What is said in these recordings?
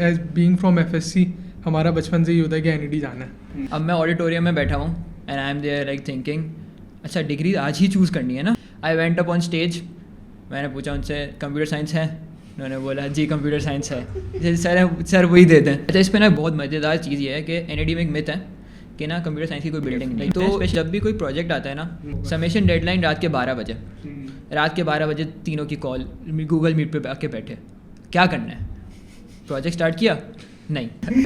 As being from FSC हमारा बचपन से ही होता है कि एनईडी जाना है। अब मैं ऑडिटोरियम में बैठा हूँ and I am there like thinking अच्छा डिग्री आज ही चूज़ करनी है ना। I went up on stage, मैंने पूछा उनसे कंप्यूटर साइंस है, उन्होंने बोला जी कंप्यूटर साइंस है। सर वही देते हैं। अच्छा इस पर ना बहुत मज़ेदार चीज़ ये है कि एनईडी में एक मिथ है कि ना कंप्यूटर साइंस की कोई बिल्डिंग नहीं। तो जब भी कोई प्रोजेक्ट आता है ना, सबमिशन डेडलाइन रात के 12 बजे, रात के 12 बजे तीनों की कॉल, गूगल मीट पे आके बैठे, क्या करना है, प्रोजेक्ट स्टार्ट किया नहीं।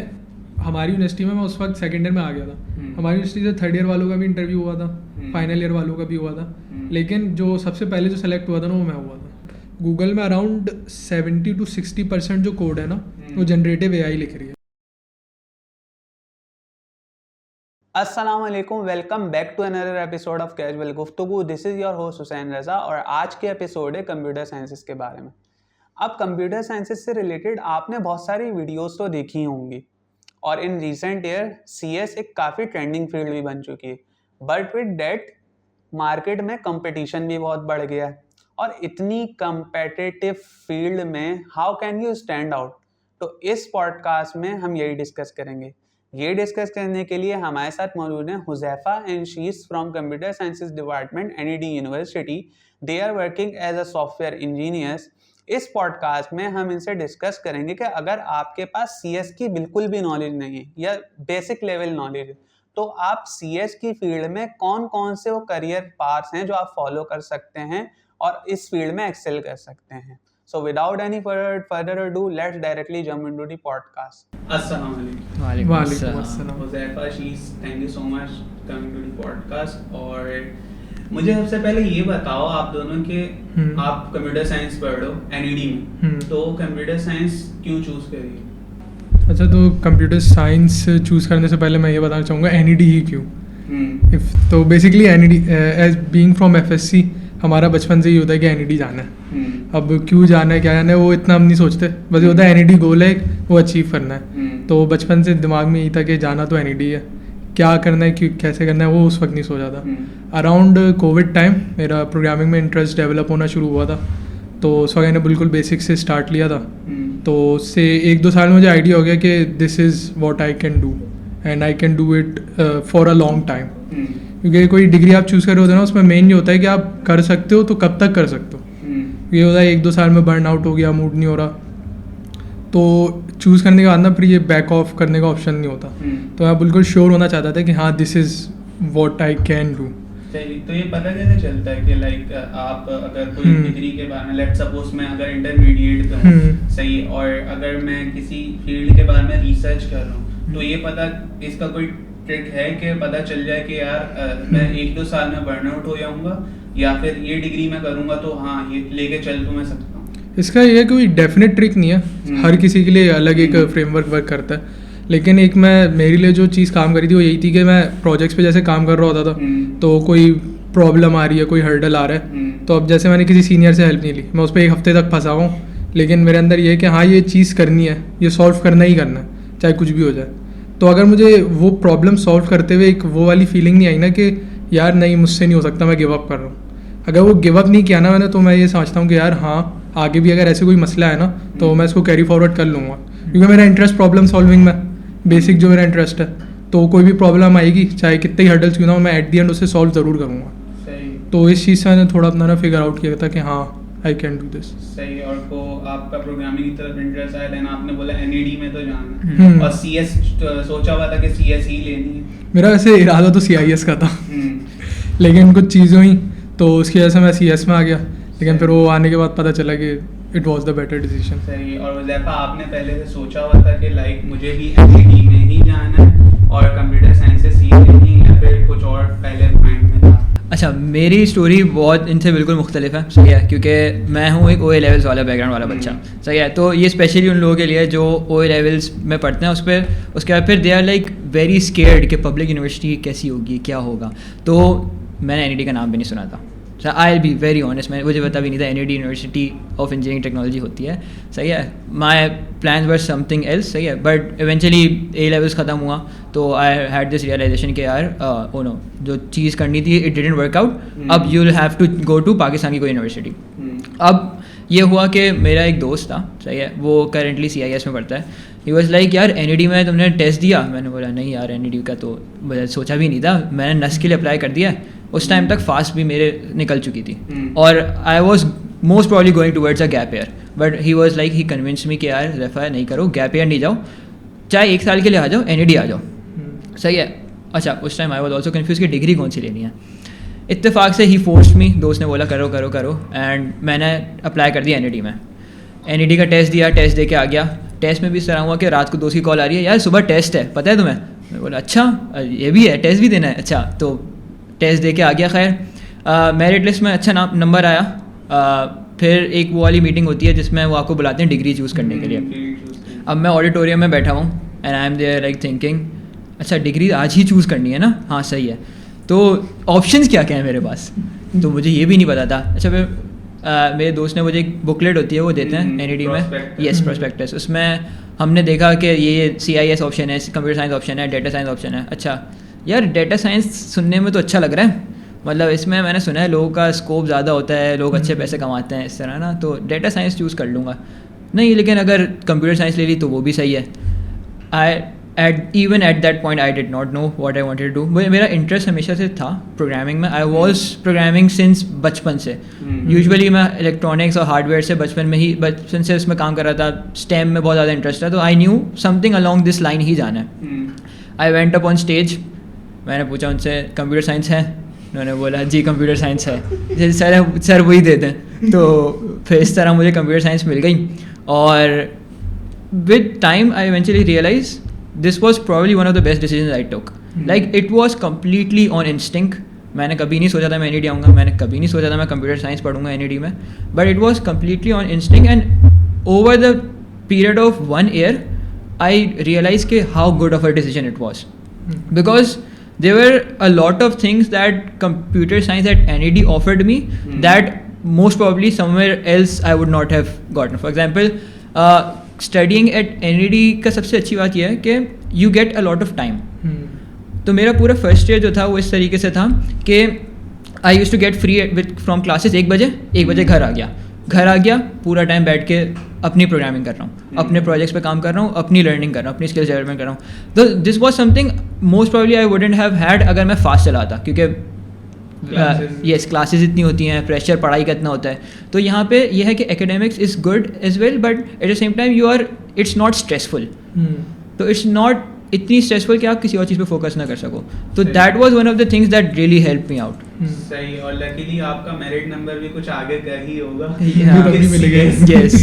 हमारी यूनिवर्सिटी में मैं उस वक्त सेकेंड ईयर में आ गया था। हमारी यूनिवर्सिटी से थर्ड ईयर वालों का भी इंटरव्यू हुआ था, फाइनल ईयर वालों का भी हुआ था, लेकिन जो सबसे पहले जो सेलेक्ट हुआ था ना वो मैं हुआ था। गूगल में अराउंड 70 to 60% जो कोड है ना वो जनरेटिव एआई लिख रही है। अस्सलाम वालेकुम, welcome back to another episode of casual गुफ्तगू। This is your host Hussain Raza और आज के एपिसोड है कंप्यूटर साइंसेस के बारे में। अब कंप्यूटर साइंसेस से रिलेटेड आपने बहुत सारी वीडियोस तो देखी होंगी और इन रिसेंट ईयर सीएस एक काफ़ी ट्रेंडिंग फील्ड भी बन चुकी है, बट विद डैट मार्केट में कंपटीशन भी बहुत बढ़ गया है और इतनी कंपेटिटिव फील्ड में how can you stand out. तो इस पॉडकास्ट में हम यही डिस्कस करेंगे। ये डिस्कस करने के लिए हमारे साथ मौजूद हैं Huzaifa and she is from computer sciences department NED university. They are working as a software engineers. इस पॉडकास्ट में हम इनसे डिस्कस करेंगे कि अगर आपके पास सीएस की बिल्कुल भी नॉलेज नहीं है या बेसिक लेवल नॉलेज है तो आप सीएस की फील्ड में कौन कौन से वो करियर पाथ्स हैं जो आप फॉलो कर सकते हैं और इस फील्ड में एक्सेल कर सकते हैं। So without any further ado, let's directly jump into the podcast. Assalamualaikum. वालेकुम अस्सलाम। Huzaifah, thank you so much coming to the podcast। और मुझे सबसे पहले ये बताओ आप दोनों के आप कंप्यूटर साइंस पढ़ रहे हो एनईडी में, तो कंप्यूटर साइंस क्यों चूज करिए? अच्छा, तो कंप्यूटर साइंस चूज़ करने से पहले मैं ये बताना चाहूँगा एनईडी ही क्यों। तो basically NED as being from FSC हमारा बचपन से ही होता है कि एनईडी जाना है। अब क्यों जाना है क्या जाना है वो इतना हम नहीं सोचते, बस ये होता है एनईडी गोल है वो अचीव करना है। तो बचपन से दिमाग में यही था कि जाना तो एनईडी है, क्या करना है क्यों कैसे करना है वो उस वक्त नहीं सोचा था। अराउंड कोविड टाइम मेरा प्रोग्रामिंग में इंटरेस्ट डेवलप होना शुरू हुआ था, तो उस वक्त मैंने बिल्कुल बेसिक से स्टार्ट लिया था। तो उससे 1-2 साल में मुझे आइडिया हो गया कि this is what I can do and I can do it for a long time. क्योंकि कोई डिग्री आप चूज़ कर रहे होते हैं ना उसमें मेन ये होता है कि आप कर सकते हो तो कब तक कर सकते हो। ये होता है 1-2 साल में बर्न आउट हो गया, मूड नहीं हो रहा, तो चूज़ करने के बाद ना फिर ये बैक ऑफ करने का ऑप्शन नहीं होता। तो मैं बिल्कुल श्योर होना चाहता था कि हाँ this is what I can do. तो ये पता कैसे चलता है कि लाइक आप अगर कोई डिग्री के बारे में लेट्स सपोज मैं अगर इंटरमीडिएट का हूँ सही और अगर मैं किसी फील्ड के बारे में रिसर्च कर रहा हूँ तो ये पता इसका कोई ट्रिक है कि पता चल जाए कि यार मैं 1-2 साल में बर्नआउट हो जाऊंगा या फिर ये डिग्री मैं करूंगा तो हाँ ये लेके चल तो मैं सकता हूँ? इसका ये कोई डेफिनेट ट्रिक नहीं है, हर किसी के लिए अलग एक फ्रेमवर्क वर्क करता है। लेकिन एक मेरे लिए जो चीज़ काम करी थी वो यही थी कि मैं प्रोजेक्ट्स पे जैसे काम कर रहा होता था तो कोई प्रॉब्लम आ रही है, कोई हर्डल आ रहा है, तो अब जैसे मैंने किसी सीनियर से हेल्प नहीं ली, मैं उस पर 1 हफ्ते तक फंसा हुआ हूँ, लेकिन मेरे अंदर ये है कि हाँ ये चीज़ करनी है, ये सॉल्व करना ही करना है चाहे कुछ भी हो जाए। तो अगर मुझे वो प्रॉब्लम सॉल्व करते हुए एक वो वाली फीलिंग नहीं आई ना कि यार नहीं मुझसे नहीं हो सकता, मैं गिव अप कर रहा हूँ, अगर वो गिव अप नहीं किया ना मैंने, तो मैं ये समझता हूँ कि यार हाँ आगे भी अगर ऐसे कोई मसला है ना तो मैं इसको कैरी फॉरवर्ड कर लूँगा। क्योंकि मेरा इंटरेस्ट प्रॉब्लम सॉल्विंग में, बेसिक जो मेरा इंटरेस्ट है, तो कोई भी प्रॉब्लम आएगी चाहे कितने ही हर्डल्स क्यों ना हो मैं एट दी एंड उसे सॉल्व ज़रूर करूँगा। तो इस चीज़ से मैंने थोड़ा अपना ना फिगर आउट किया था कि हाँ आई कैन डू दिस। सही। और को आपका प्रोग्रामिंग की तरफ इंटरेस्ट आया, देन आपने बोला एनईडी में तो जाना है और सीएस सोचा हुआ था कि सीएस ही लेनी है। मेरा वैसे इरादा तो सीआईएस का था लेकिन कुछ चीज़ें हुई तो उसकी वजह से मैं सीएस में आ गया, लेकिन फिर वो आने के बाद पता चला कि it was the better decision. सही। और हुज़ैफा आपने पहले से सोचा हुआ था कि लाइक मुझे भी एनईडी में ही जाना है और कंप्यूटर साइंसेस ही लेनी है या फिर कुछ और पहले माइंड में था? अच्छा मेरी स्टोरी बहुत इनसे बिल्कुल मुख्तलिफ है, सही है, क्योंकि मैं हूँ एक OA लेवल्स वाला बैकग्राउंड वाला बच्चा, सही है। तो ये स्पेशली उन लोगों के लिए जो OA लेवल्स में पढ़ते हैं उसके बाद फिर they are like very scared कि पब्लिक यूनिवर्सिटी कैसी होगी क्या होगा। तो मैंने एनईडी का नाम भी नहीं सुना था, I will be very honest, मुझे पता भी नहीं था NED university of engineering technology होती है, सही है। माई प्लान्स वर समथिंग एल्स, सही है, बट इवेंचुअली A लेवल्स ख़त्म हुआ तो आई हैड दिस रियलाइजेशन कि यार ओ नो जो चीज़ करनी थी इट डिडंट वर्क आउट, अब you will have to go to Pakistan की कोई यूनिवर्सिटी। अब ये हुआ कि मेरा एक दोस्त था, सही है, वो करेंटली CIS में पढ़ता है, ही वॉज लाइक यार NED में तुमने टेस्ट दिया? मैंने बोला नहीं यार NED का तो मुझे सोचा भी नहीं था, मैंने नस के लिए अप्लाई कर दिया। उस टाइम तक फास्ट भी मेरे निकल चुकी थी और I was most probably going towards a gap year, but he was like he convince me कि यार रेफा नहीं करो, गैप ईयर नहीं जाओ, चाहे 1 साल के लिए आ जाओ, NED आ जाओ। सही है। अच्छा, उस time I was also confuse कि डिग्री कौन सी लेनी है। इत्तेफाक से ही फोर्स्ड मी, दोस्त ने बोला करो करो करो, एंड मैंने अप्लाई कर दिया NED में। NED का टेस्ट दिया, टेस्ट दे के आ गया। टेस्ट में भी इस तरह हुआ कि रात को दोस्त की कॉल आ रही है, यार सुबह टेस्ट है, पता है तुम्हें? मैं बोला अच्छा ये भी है, टेस्ट भी देना है? अच्छा, तो टेस्ट दे के आ गया। खैर मेरिट लिस्ट में अच्छा नंबर आया। फिर एक वो वाली मीटिंग होती है जिसमें वो आपको बुलाते हैं डिग्री चूज़ करने के लिए। अब मैं ऑडिटोरियम में बैठा हूँ and I am there like thinking अच्छा डिग्री आज ही चूज़ करनी है ना? हाँ सही है, तो ऑप्शंस क्या क्या है मेरे पास? तो मुझे ये भी नहीं पता था। अच्छा फिर मेरे दोस्त ने मुझे एक बुकलेट होती है वो देते हैं NED में, यस प्रोस्पेक्टस। उसमें हमने देखा कि ये CIS ऑप्शन है, कंप्यूटर साइंस ऑप्शन है, डेटा साइंस ऑप्शन है। अच्छा यार डेटा साइंस सुनने में तो अच्छा लग रहा है, मतलब इसमें मैंने सुना है लोगों का स्कोप ज़्यादा होता है, लोग अच्छे पैसे कमाते हैं इस तरह ना, तो डेटा साइंस चूज़ कर लूँगा। नहीं, लेकिन अगर कंप्यूटर साइंस ले ली तो वो भी सही है। Even at that point I did not know what I wanted to do. मेरा इंटरेस्ट हमेशा से था प्रोग्रामिंग में। आई वॉज प्रोग्रामिंग सिंस बचपन से। यूजुअली मैं इलेक्ट्रॉनिक्स और हार्डवेयर से बचपन से उसमें काम कर रहा था। स्टेम में बहुत ज़्यादा इंटरेस्ट था, तो I knew something along this line ही जाना है। I went up on stage, मैंने पूछा उनसे कंप्यूटर साइंस है? उन्होंने बोला जी कंप्यूटर साइंस है। सर वही दे दें। तो फिर इस तरह मुझे कंप्यूटर साइंस मिल गई और with time I eventually realise this was probably one of the best decisions I took. Like it was completely on instinct. मैंने कभी नहीं सोचा था मैं NED आऊँगा, मैंने कभी नहीं सोचा था मैं कंप्यूटर साइंस पढ़ूँगा NED में, but it was completely on instinct and over the period of 1 year I realized कि how good of a decision it was because there were a lot of things that computer science at NED offered me that most probably somewhere else I would not have gotten. For example, studying at NED का सबसे अच्छी बात यह है कि you get a lot of time. तो मेरा पूरा फर्स्ट ईयर जो था वो इस तरीके से था कि I used to get free from classes 1 बजे घर आ गया पूरा टाइम बैठ के अपनी प्रोग्रामिंग कर रहा हूँ, अपने प्रोजेक्ट्स पे काम कर रहा हूँ, अपनी लर्निंग कर रहा हूँ, अपनी स्किल्स डेवलपमेंट कर रहा हूँ। तो this was something most probably I wouldn't have had अगर मैं फास्ट चलाता, क्योंकि यस क्लासेस इतनी होती हैं, प्रेशर पढ़ाई का इतना होता है। तो यहाँ पे यह है कि academics is good as well but at the same time you are it's not stressful. तो इट्स नॉट इतनी स्ट्रेसफुल कि आप किसी और चीज़ पे फोकस ना कर सको। तो that was one of the things that really help me out. सही, और लकीली आपका मेरिट नंबर भी कुछ आगे का ही होगा। यस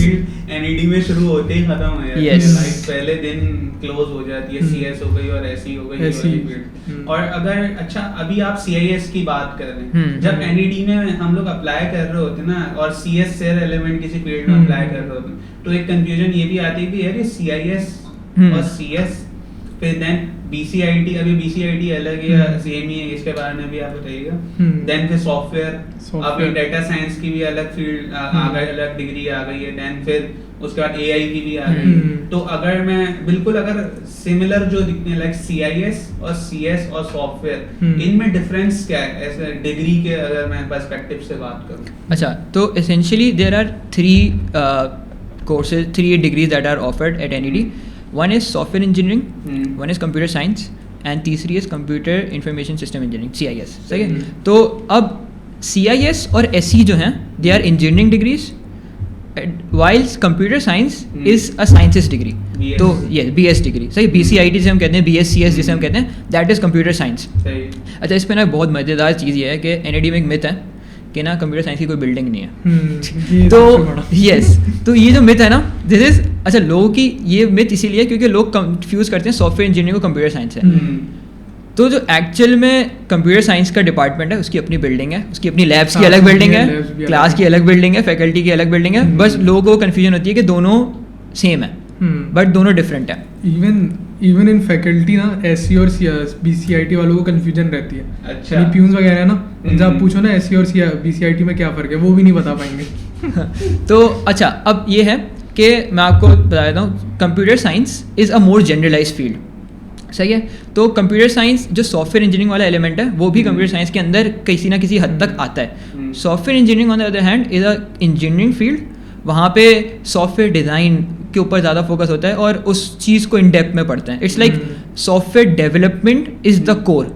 NED में शुरू होते ही खत्म हो जाती है, लाइक पहले दिन क्लोज हो जाती है। CS हो गई और ऐसी हो गई। और अगर अच्छा अभी आप CIS की बात कर रहे हैं, जब NED में हम लोग अप्लाई कर रहे होते ना और CS से रिलेवेंट किसी फील्ड में अप्लाई कर रहे होते तो एक कंफ्यूजन ये भी आती है कि यार ये CIS और CS फिर देन BCIT, अभी BCIT अलग है, सेम ही है, इसके बारे में भी आप बताइएगा। देन फिर सॉफ्टवेयर, अभी डेटा साइंस की भी अलग फील्ड आ गई, अलग डिग्री आ गई है। देन फिर उसके बाद AI की भी आ गई। तो अगर मैं बिल्कुल अगर सिमिलर जो दिखने लाइक CIS और CS और सॉफ्टवेयर, इनमें डिफरेंस क्या है ऐसे डिग्री के अगर मैं पर्सपेक्टिव से बात करूँ? अच्छा, तो essentially there are 3 degrees that are offered at NED. One is software engineering, one is computer science, and तीसरी is computer information system engineering, CIS. सही है? तो अब CIS और SE जो हैं they are engineering degrees, while computer science is a sciences degree. तो ये BS डिग्री सही। BCIT जिसे हम कहते हैं, BSCS जिसे हम कहते हैं, that is computer science. अच्छा, इस पे ना बहुत मज़ेदार चीज़ ये है कि NED में एक मिथ है कि ना कंप्यूटर साइंस की कोई बिल्डिंग नहीं है। तो यस, तो ये जो मिथ है ना दिस इज अच्छा लोगों की ये मिथ इसीलिए क्योंकि लोग कंफ्यूज करते हैं सॉफ्टवेयर इंजीनियरिंग को कंप्यूटर साइंस है। तो जो एक्चुअल में कंप्यूटर साइंस का डिपार्टमेंट है उसकी अपनी बिल्डिंग है, उसकी अपनी लैब्स की अलग बिल्डिंग है, क्लास की अलग बिल्डिंग है, फैकल्टी की अलग बिल्डिंग है। बस लोगों को कन्फ्यूजन होती है कि दोनों सेम है बट दोनों डिफरेंट है। इवन इन फैकल्टी ना SE और BCIT वालों को कंफ्यूजन रहती है। अच्छा, प्यून्स वगैरह है ना, उनसे आप पूछो ना SE और BCIT में क्या फ़र्क है, वो भी नहीं बता पाएंगे। तो अच्छा, अब ये है कि मैं आपको बता देता हूँ computer science is a more generalise field. सही है? तो कंप्यूटर साइंस जो सॉफ्टवेयर इंजीनियरिंग वाला एलिमेंट है वो भी कंप्यूटर साइंस के अंदर किसी ना किसी हद तक आता है। Software engineering on the other hand is a engineering field. वहाँ पे सॉफ्टवेयर डिज़ाइन, के ऊपर ज़्यादा फोकस होता है और उस चीज़ को इन डेप्थ में पढ़ते हैं. It's like software development is the core,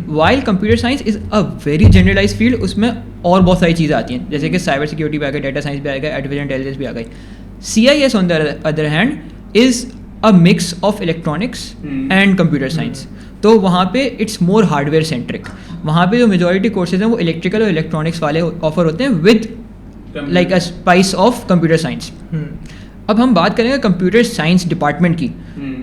while computer science is a very generalise field. उसमें और बहुत सारी चीज़ें आती हैं, जैसे कि साइबर सिक्योरिटी भी आ गई, डाटा साइंस भी आ गया, आर्टिफिशियल इंटेलिजेंस भी आ गई. CIS on the other hand is a mix of electronics and computer science. तो वहाँ पे इट्स मोर हार्डवेयर सेंट्रिक. वहाँ पे जो मेजॉरिटी कोर्सेज हैं वो इलेक्ट्रिकल और इलेक्ट्रॉनिक्स वाले ऑफर होते हैं with like a spice of computer science. अब हम बात करेंगे कंप्यूटर साइंस डिपार्टमेंट की,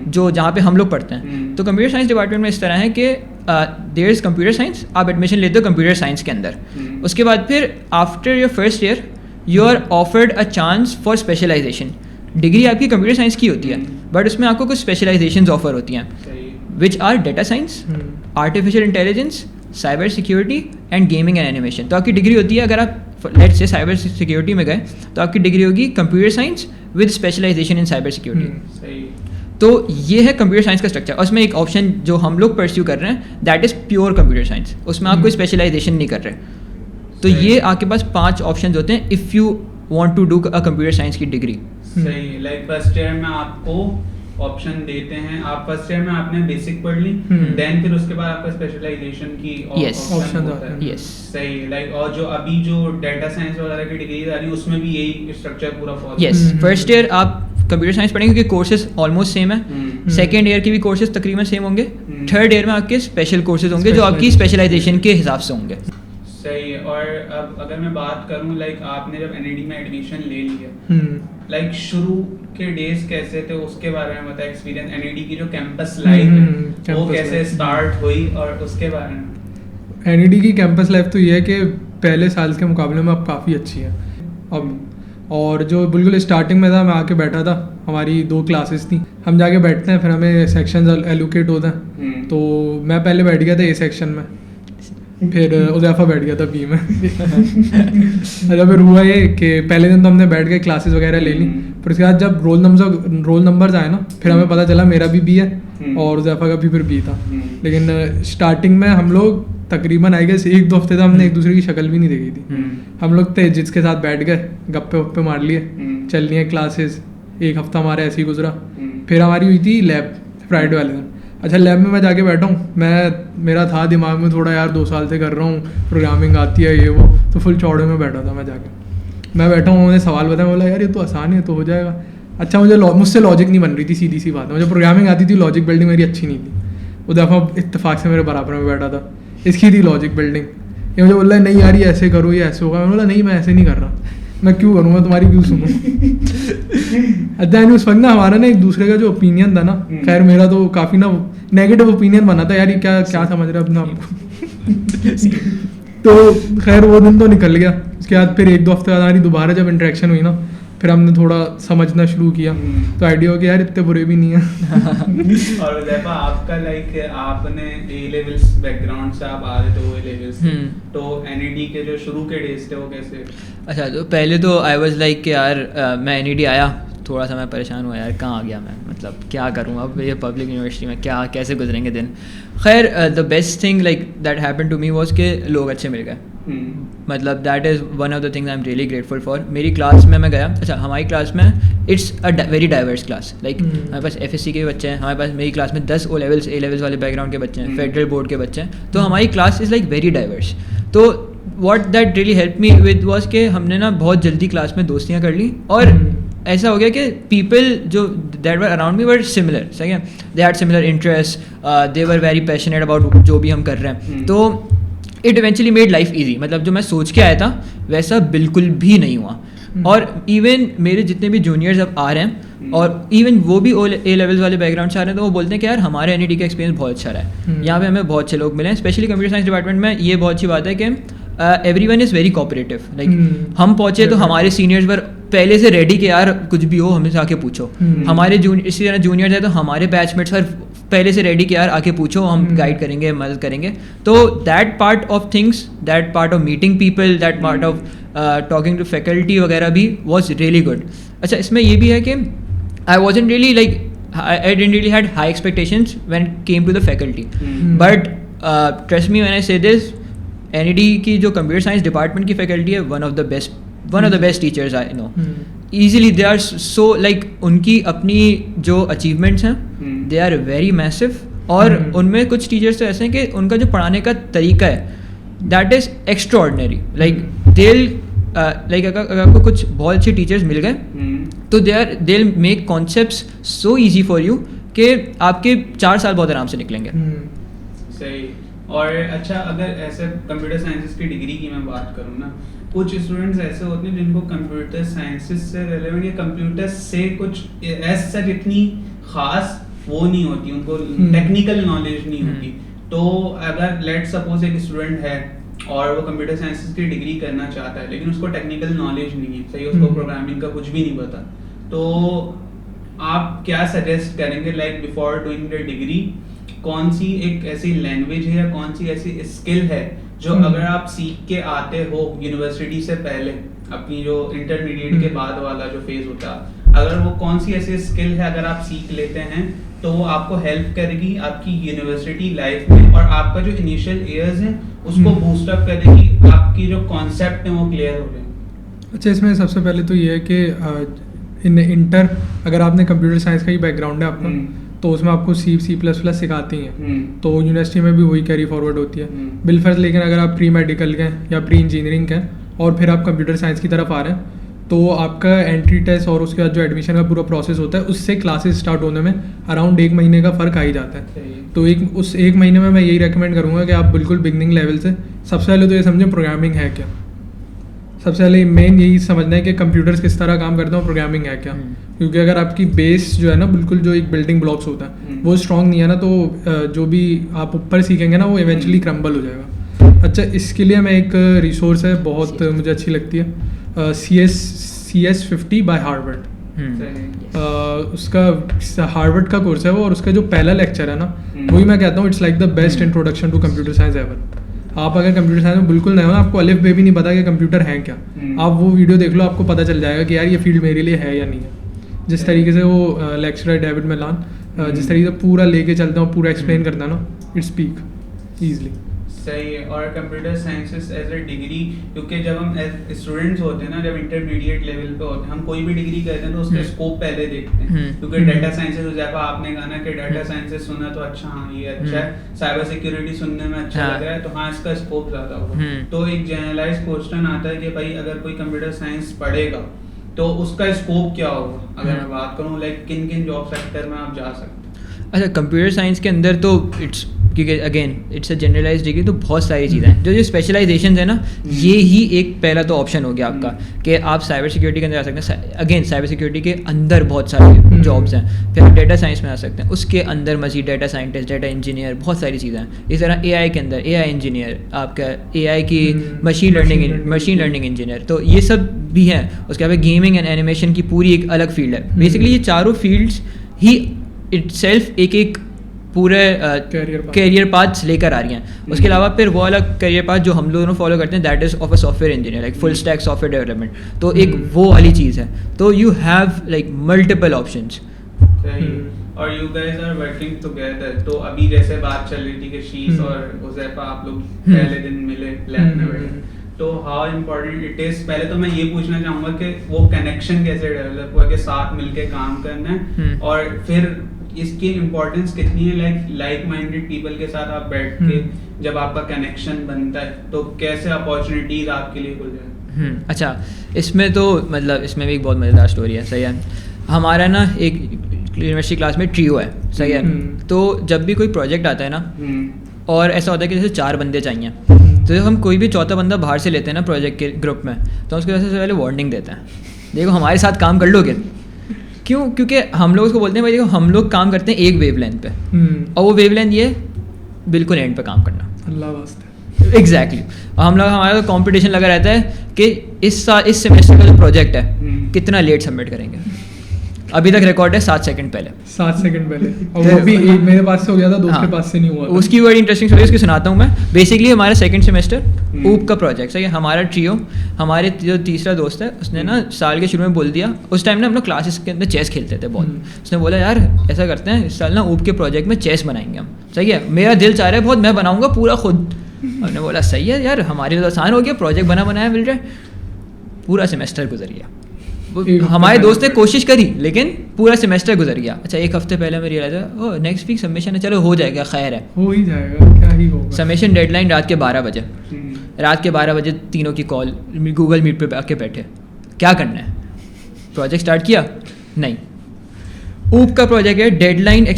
जो जहाँ पे हम लोग पढ़ते हैं. तो कंप्यूटर साइंस डिपार्टमेंट में इस तरह है कि देयर इज़ कंप्यूटर साइंस, आप एडमिशन लेते हो कंप्यूटर साइंस के अंदर. उसके बाद फिर after your first year you are offered a chance for specialisation. Degree आपकी कंप्यूटर साइंस की होती है, बट उसमें आपको कुछ स्पेशलाइजेशन ऑफर होती हैं, which are data science, artificial intelligence, cyber security and gaming and animation. तो आपकी डिग्री होती है, अगर आप लेट्स से साइबर सिक्योरिटी में गए तो आपकी डिग्री होगी computer science with specialisation in cyber security. तो ये है कंप्यूटर साइंस का स्ट्रक्चर. और उसमें एक ऑप्शन जो हम लोग परस्यू कर रहे हैं that is pure computer science. उसमें आप कोई स्पेशलाइजेशन नहीं कर रहे. तो ये आपके पास 5 ऑप्शन होते हैं if you want to do a computer science की डिग्री. सही. लाइक फर्स्ट ईयर में आपको ऑप्शन देते हैं, आप फर्स्ट ईयर में आपने बेसिक पढ़ ली, देन फिर उसके बाद आपका स्पेशलाइजेशन की ऑप्शन होता है. यस सही. लाइक और जो अभी जो डाटा साइंस वगैरह की डिग्री आ रही है उसमें भी यही स्ट्रक्चर पूरा फॉलो. यस. फर्स्ट ईयर आप कंप्यूटर साइंस पढ़ेंगे क्योंकि कोर्सेज ऑलमोस्ट सेम है. सेकेंड ईयर की भी कोर्सेज तकरीबन सेम होंगे. थर्ड ईयर में आपके स्पेशल कोर्सेज होंगे जो आपकी स्पेशलाइजेशन के हिसाब से होंगे. सही. और अब अगर मैं बात करूं, लाइक आपने जब NAD में एडमिशन ले लिया, लाइक शुरू के डेज कैसे थे उसके बारे में बताया. एक्सपीरियंस NAD की जो कैंपस लाइफ है वो कैसे स्टार्ट हुई और उसके बारे में. NAD की कैंपस लाइफ तो ये है कि पहले साल के मुकाबले में अब काफ़ी अच्छी है अब. और जो बिल्कुल स्टार्टिंग में था, मैं आके बैठा था, हमारी 2 क्लासेस थी, हम जाके बैठते हैं, फिर हमें सेक्शंस एलोकेट होते हैं. तो मैं पहले बैठ गया था A सेक्शन में, फिर उज़ैफ़ा बैठ गया था B में. अच्छा, फिर हुआ ये कि पहले दिन तो हमने बैठ के क्लासेस वगैरह ले ली, फिर उसके बाद जब रोल नंबर्स आए ना, फिर हमें पता चला मेरा भी B है और उज़ैफ़ा का भी फिर B था. लेकिन स्टार्टिंग में हम लोग तकरीबन आई गेस 1-2 हफ्ते तक हमने एक दूसरे की शक्ल भी नहीं देखी थी. हम लोग थे जिसके साथ बैठ गए, गप्पे वप्पे मार लिए, चल लिए क्लासेस. 1 हफ्ता हमारा ऐसे ही गुजरा. फिर हमारी हुई थी लैब फ्राइडे वाले दिन. अच्छा, लैब में मैं जाके बैठा हूँ, मेरा था दिमाग में थोड़ा, यार 2 साल से कर रहा हूँ, प्रोग्रामिंग आती है ये वो, तो फुल चौड़े में बैठा था. मैं बैठा हूँ, उन्होंने सवाल बताया, बोला यार ये तो आसान है, तो हो जाएगा. अच्छा, मुझसे लॉजिक नहीं बन रही थी, सीधी सी बात है. मुझे प्रोग्रामिंग आती थी, लॉजिक बिल्डिंग मेरी अच्छी नहीं थी. वो दफ़ा इत्तेफाक से मेरे बराबर में बैठा था, इसकी थी लॉजिक बिल्डिंग. ये मुझे बोल रहा है नहीं यार ये ऐसे करो, ये ऐसे होगा. मैंने बोला नहीं, मैं ऐसे नहीं कर रहा, मैं क्यों करूँ, मैं तुम्हारी क्यों सुनूँ. अच्छा, उस वक्त ना हमारा ना एक दूसरे का जो ओपिनियन था ना, खैर मेरा तो काफ़ी ना नेगेटिव ओपिनियन बना था, यार ये क्या समझ रहे अपना आपको. तो खैर वो दिन तो निकल गया. उसके बाद फिर 1-2 हफ्ते बाद हमारी दोबारा जब इंटरेक्शन हुई ना, फिर हमने थोड़ा समझना शुरू किया, तो आइडिया हो गया यार इतने बुरे भी नहीं है. और उज़ैफ़ा आपका लाइक आपने A लेवल्स बैकग्राउंड से आप आ रहे थे, O लेवल्स, तो NAD के जो शुरू के डेज थे वो कैसे. अच्छा, तो पहले तो आई वाज लाइक कि यार मैं NAD आया, थोड़ा सा मैं परेशान हुआ, यार कहाँ आ गया मैं, मतलब क्या करूँ अब ये पब्लिक यूनिवर्सिटी में, कैसे गुजरेंगे दिन. खैर the best thing like that happened to me was कि लोग अच्छे मिल गए. मतलब that is one of the things I am really grateful for. मेरी क्लास में मैं गया, अच्छा हमारी क्लास में it's a very diverse class. Like हमारे पास FSC के भी बच्चे हैं, हमारे पास मेरी क्लास में 10 O लेवल्स वाले बैकग्राउंड के बच्चे हैं, फेडरल बोर्ड के बच्चे हैं. तो हमारी class is like very diverse. तो what that really help me with was कि हमने ना बहुत जल्दी क्लास में दोस्तियाँ कर ली, और ऐसा हो गया कि पीपल जो that were around me were similar. सही है, they had similar interest, they were very passionate about जो भी हम कर रहे हैं. तो it eventually made life easy. मतलब जो मैं सोच के आया था वैसा बिल्कुल भी नहीं हुआ. और इवन मेरे जितने भी जूनियर्स अब आ रहे हैं, और इवन वो भी A लेवल्स वाले बैकग्राउंड से आ रहे हैं, तो वो बोलते हैं कि यार हमारे NAD का एक्सपीरियंस बहुत अच्छा रहा है. यहाँ पे हमें बहुत अच्छे लोग मिले हैं, स्पेशली कंप्यूटर साइंस डिपार्टमेंट में. ये बहुत अच्छी बात है कि everyone is very cooperative. Like हम पहुँचे तो हमारे सीनियर्स वर पहले से रेडी कि यार कुछ भी हो हमसे आके पूछो. हमारे इसी तरह जूनियर्स है तो हमारे बैचमेट्स हर पहले से रेडी कि यार आके पूछो, हम गाइड करेंगे, मदद करेंगे. तो that part of things, that part of meeting people, that part of talking to faculty वगैरह भी वॉज रियली गुड. अच्छा, इसमें ये भी है कि आई wasn't really like I didn't really had high expectations when it came to the faculty. But trust me when I say this, NAD की जो कंप्यूटर साइंस डिपार्टमेंट की फैकल्टी है, one of the best teachers I know. Easily they are so like उनकी अपनी जो achievements हैं they are very massive, और उनमें कुछ टीचर्स तो ऐसे हैं कि उनका जो पढ़ाने का तरीका है that is extra ordinary, like like अगर आपको कुछ बहुत अच्छे टीचर्स मिल गए तो they make concepts so easy for you कि आपके 4 साल बहुत आराम से निकलेंगे। सही। और अच्छा, अगर ऐसे कंप्यूटर साइंसेस की डिग्री की मैं बात करूँ ना, कुछ स्टूडेंट्स ऐसे होते हैं जिनको कंप्यूटर साइंसेस से रिलेवेंट या कंप्यूटर से कुछ ऐसा इतनी खास वो नहीं होती, उनको टेक्निकल नॉलेज नहीं होती। तो अगर लेट सपोज एक स्टूडेंट है और वो कंप्यूटर साइंसेस की डिग्री करना चाहता है लेकिन उसको टेक्निकल नॉलेज नहीं है, सही, उसको प्रोग्रामिंग का कुछ भी नहीं पता, तो आप क्या सजेस्ट करेंगे like before doing the degree, कौन सी एक ऐसी लैंग्वेज है या कौन सी ऐसी स्किल है जो अगर आप सीख के आते हो यूनिवर्सिटी से पहले, अपनी जो इंटरमीडिएट के बाद वाला जो फेज होता है, अगर वो कौन सी ऐसी स्किल है अगर आप सीख लेते हैं तो वो आपको हेल्प करेगी आपकी यूनिवर्सिटी लाइफ में, और आपका जो इनिशियल ईयर्स हैं उसको बूस्ट अप करेगी, आपकी जो कॉन्सेप्ट है वो क्लियर हो जाए। अच्छा, इसमें सबसे पहले तो ये है कि इन इंटर अगर आपने कंप्यूटर साइंस का ही बैकग्राउंड है आपका, तो उसमें आपको C++ सिखाती हैं, तो यूनिवर्सिटी में भी वही कैरी फॉरवर्ड होती है बिलफर्ज। लेकिन अगर आप प्री मेडिकल के हैं या प्री इंजीनियरिंग के हैं और फिर आप कंप्यूटर साइंस की तरफ आ रहे हैं, तो आपका एंट्री टेस्ट और उसके बाद जो एडमिशन का पूरा प्रोसेस होता है उससे क्लासेस स्टार्ट होने में अराउंड 1 महीने का फ़र्क आ ही जाता है। तो उस 1 महीने में मैं यही रेकमेंड करूँगा कि आप बिल्कुल बिगनिंग लेवल से सबसे पहले तो ये समझें प्रोग्रामिंग है क्या। सबसे पहले मेन यही समझना है कि कंप्यूटर्स किस तरह काम करते हैं, प्रोग्रामिंग है क्या। क्योंकि अगर आपकी बेस जो है ना, बिल्कुल जो एक बिल्डिंग ब्लॉक्स होता है वो स्ट्रॉन्ग नहीं है ना, तो जो भी आप ऊपर सीखेंगे ना वो इवेंचुअली क्रम्बल हो जाएगा। अच्छा, इसके लिए मैं एक रिसोर्स है बहुत मुझे अच्छी लगती है, CS50 बाय हार्वर्ड। उसका हार्वर्ड का कोर्स है वो, और उसका जो पहला लेक्चर है ना वही मैं कहता हूँ it's like the best introduction to computer science ever. आप अगर कंप्यूटर साइंस में बिल्कुल नए हो ना, आपको अलिफ बे भी नहीं पता कि कंप्यूटर है क्या, आप वो वीडियो देख लो, आपको पता चल जाएगा कि यार ये फील्ड मेरे लिए है या नहीं है। जिस तरीके से वो लेक्चरर डेविड मेलान जिस तरीके से पूरा लेके चलता हूँ, पूरा एक्सप्लेन करता है ना, इट्स पीक ईजिली। सही है। और computer sciences as a degree, क्योंकि जब हम स्टूडेंट्स होते हैं ना, जब इंटरमीडिएट लेवल पे होते हैं, हम कोई भी डिग्री करते हैं तो उसका स्कोप पहले देखते हैं। क्योंकि डाटा साइंसेस हो जाएगा, आपने कहा ना कि डाटा साइंसेस सुना तो अच्छा, हाँ ये अच्छा है, साइबर सिक्योरिटी सुनने में अच्छा लग रहा है, तो हाँ इसका स्कोप ज़्यादा होगा। तो एक जनरलाइज क्वेश्चन आता है कि भाई अगर कोई कंप्यूटर साइंस पढ़ेगा तो उसका स्कोप क्या होगा, अगर मैं बात करूँ लाइक किन किन जॉब सेक्टर में आप जा सकते हैं। अच्छा, कंप्यूटर साइंस के अंदर तो इट्स, क्योंकि again it's a generalise degree, तो बहुत सारी चीज़ें हैं जो स्पेशलाइजेशन है ना, ये ही एक पहला तो ऑप्शन हो गया आपका कि आप साइबर सिक्योरिटी के अंदर आ सकते हैं। अगेन साइबर सिक्योरिटी के अंदर बहुत सारे जॉब्स हैं, फिर आप डेटा साइंस में आ सकते हैं, उसके अंदर मजीद डेटा साइंटिस्ट, डेटा इंजीनियर, बहुत सारी चीज़ें हैं। इस तरह AI के अंदर AI इंजीनियर, आपका AI की मशीन लर्निंग इंजीनियर, तो ये सब भी हैं। उसके बाद गेमिंग एंड एनिमेशन की पूरी एक अलग फील्ड है। बेसिकली ये चारों फील्ड्स ही इटसेल्फ एक पूरे कैरियर पाथ्स लेकर आ रही हैं। उसके अलावा फिर वो अलग कैरियर पाथ जो हम दोनों फॉलो करते हैं, that is of a software engineer, like full stack software development, तो एक वो वाली चीज़ है। तो you have like multiple options. और you guys are working together, तो अभी जैसे बात चल रही थी कि शीश और हुज़ैफा आप लोग पहले दिन मिले लैब में बैठे, तो हाउ इम्पोर्टेंट इट इज़, पहले तो मैं ये पूछना चाहूँगा कि वो कनेक्शन कैसे डेवलप हुआ कि साथ मिलके काम करना है, और फिर इसकी इम्पोर्टेंस कितनी है लाइक माइंडेड पीपल के साथ आप बैठ के जब आपका कनेक्शन बनता है तो कैसे अपॉर्चुनिटीज आपके लिए खुल जाए। अच्छा, इसमें तो मतलब इसमें भी एक बहुत मज़ेदार स्टोरी है। सही है, हमारा ना एक यूनिवर्सिटी क्लास में ट्रियो है। सही है, तो जब भी कोई प्रोजेक्ट आता है ना, और ऐसा होता है कि जैसे 4 बंदे चाहिए, तो जब हम कोई भी चौथा बंदा बाहर से लेते हैं ना प्रोजेक्ट के ग्रुप में, तो उसके वजह से पहले वार्निंग देते हैं, देखो हमारे साथ काम कर लोगे। क्यों? क्योंकि हम लोग उसको बोलते हैं भाई देखो हम लोग काम करते हैं एक वेवलेंथ पे, और वो वेवलेंथ ये बिल्कुल एंड पे काम करना, अल्लाह वास्ते। एग्जैक्टली। और हम लोग, हमारा कंपटीशन लगा रहता है कि इस सेमेस्टर का जो प्रोजेक्ट है कितना लेट सबमिट करेंगे। अभी तक रिकॉर्ड है 7 सेकंड पहले, 7 सेकंड पहले, और वो भी मेरे पास से हो गया था, दोस्त के पास से नहीं हुआ था। उसकी बड़ी इंटरेस्टिंग स्टोरी उसकी सुनाता हूँ मैं। बेसिकली हमारा सेकंड सेमेस्टर ऊप का प्रोजेक्ट है, हमारा ट्रियो, हमारे जो तीसरा दोस्त है उसने ना साल के शुरू में बोल दिया, उस टाइम ना हम लोग क्लासेस के अंदर चेस खेलते थे बहुत, उसने बोला यार ऐसा करते हैं इस साल ना ऊप के प्रोजेक्ट में चेस बनाएंगे हम। सही है, मेरा दिल चाह रहा है बहुत, मैं बनाऊँगा पूरा खुद। हमने बोला सही है यार, हमारे लिए तो आसान हो गया, प्रोजेक्ट बनाया मिल जाए। पूरा सेमेस्टर गुजर गया, हमारे दोस्त ने कोशिश करी लेकिन पूरा सेमेस्टर गुजर गया। अच्छा, एक हफ्ते पहले मैं रियलाइज हुआ नेक्स्ट वीक सबमिशन है, चलो हो जाएगा, खैर है, हो ही जाएगा, क्या ही होगा। सबमिशन डेडलाइन रात के 12 बजे, रात के 12 बजे तीनों की कॉल, गूगल मीट पे आके बैठे, क्या करना है, प्रोजेक्ट स्टार्ट किया नहीं, ऊप का प्रोजेक्ट है, डेडलाइन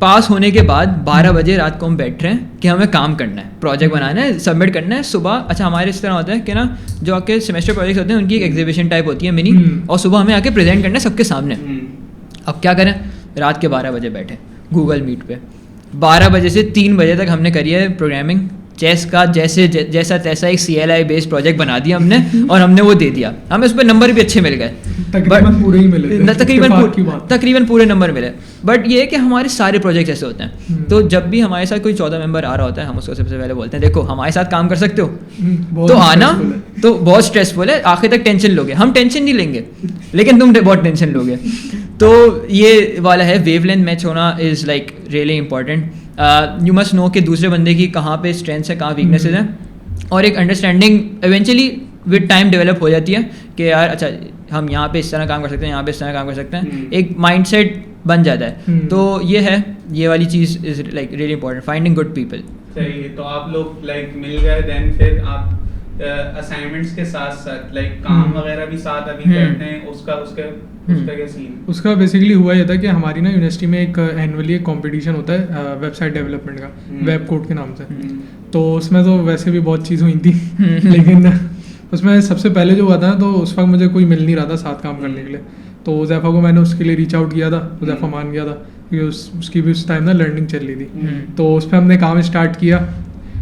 पास होने के बाद 12 बजे रात को हम बैठ रहे हैं कि हमें काम करना है, प्रोजेक्ट बनाना है, सबमिट करना है सुबह। अच्छा, हमारे इस तरह होता है कि ना जो आके सेमेस्टर प्रोजेक्ट्स होते हैं उनकी एक एग्जीबिशन टाइप होती है मिनी, और सुबह हमें आके प्रेजेंट करना है सबके सामने। अब क्या करें, रात के 12 बजे बैठे गूगल मीट पे, 12 बजे से 3 बजे तक हमने करी है प्रोग्रामिंग चेस का, जैसा तैसा एक CLI बेस्ड प्रोजेक्ट बना दिया हमने और हमने वो दे दिया, हमें उस पर नंबर भी अच्छे मिल गए, तकरीबन पूरे ही मिले थे, तकरीबन पूरे नंबर मिले। बट ये है कि हमारे सारे प्रोजेक्ट ऐसे होते हैं, तो जब भी हमारे साथ कोई 14 मेंबर आ रहा होता है हम उसको सबसे पहले बोलते हैं देखो हमारे साथ काम कर सकते हो तो आना, तो बहुत स्ट्रेसफुल है, आखिर तक टेंशन लोगे, हम टेंशन नहीं लेंगे लेकिन तुम बहुत टेंशन लोगे। तो ये वाला है, वेवलेंथ मैच होना is like really important. You must know कि दूसरे बंदे की कहाँ पे स्ट्रेंथ्स है, कहाँ वीकनेसेस हैं, और एक understanding eventually with time develop हो जाती है कि यार अच्छा हम यहाँ पे इस तरह काम कर सकते हैं, यहाँ पे इस तरह काम कर सकते हैं, एक माइंडसेट बन जाता है। तो ये है, ये वाली चीज़ is like really important, finding good people. सही है, तो आप लोग लाइक मिल गए, देन फिर आप असाइनमेंट्स के साथ साथ लाइक काम वगैरह भी साथ अभी करते हैं, उसका क्या सीन? उसका बेसिकली हुआ ये था कि हमारी ना यूनिवर्सिटी में एक एनुअली एक कंपटीशन होता है वेबसाइट डेवलपमेंट का, वेब कोड के नाम से। तो उसमें तो वैसे भी बहुत चीज़ हुई थी लेकिन उसमें सबसे पहले जो हुआ था तो उस वक्त मुझे कोई मिल नहीं रहा था साथ काम करने के लिए, तो उज़ैफ़ा को मैंने उसके लिए रीच आउट किया था, उज़ैफ़ा मान गया था क्योंकि उसकी भी उस टाइम ना लर्निंग चल रही थी। तो उस पर हमने काम स्टार्ट किया।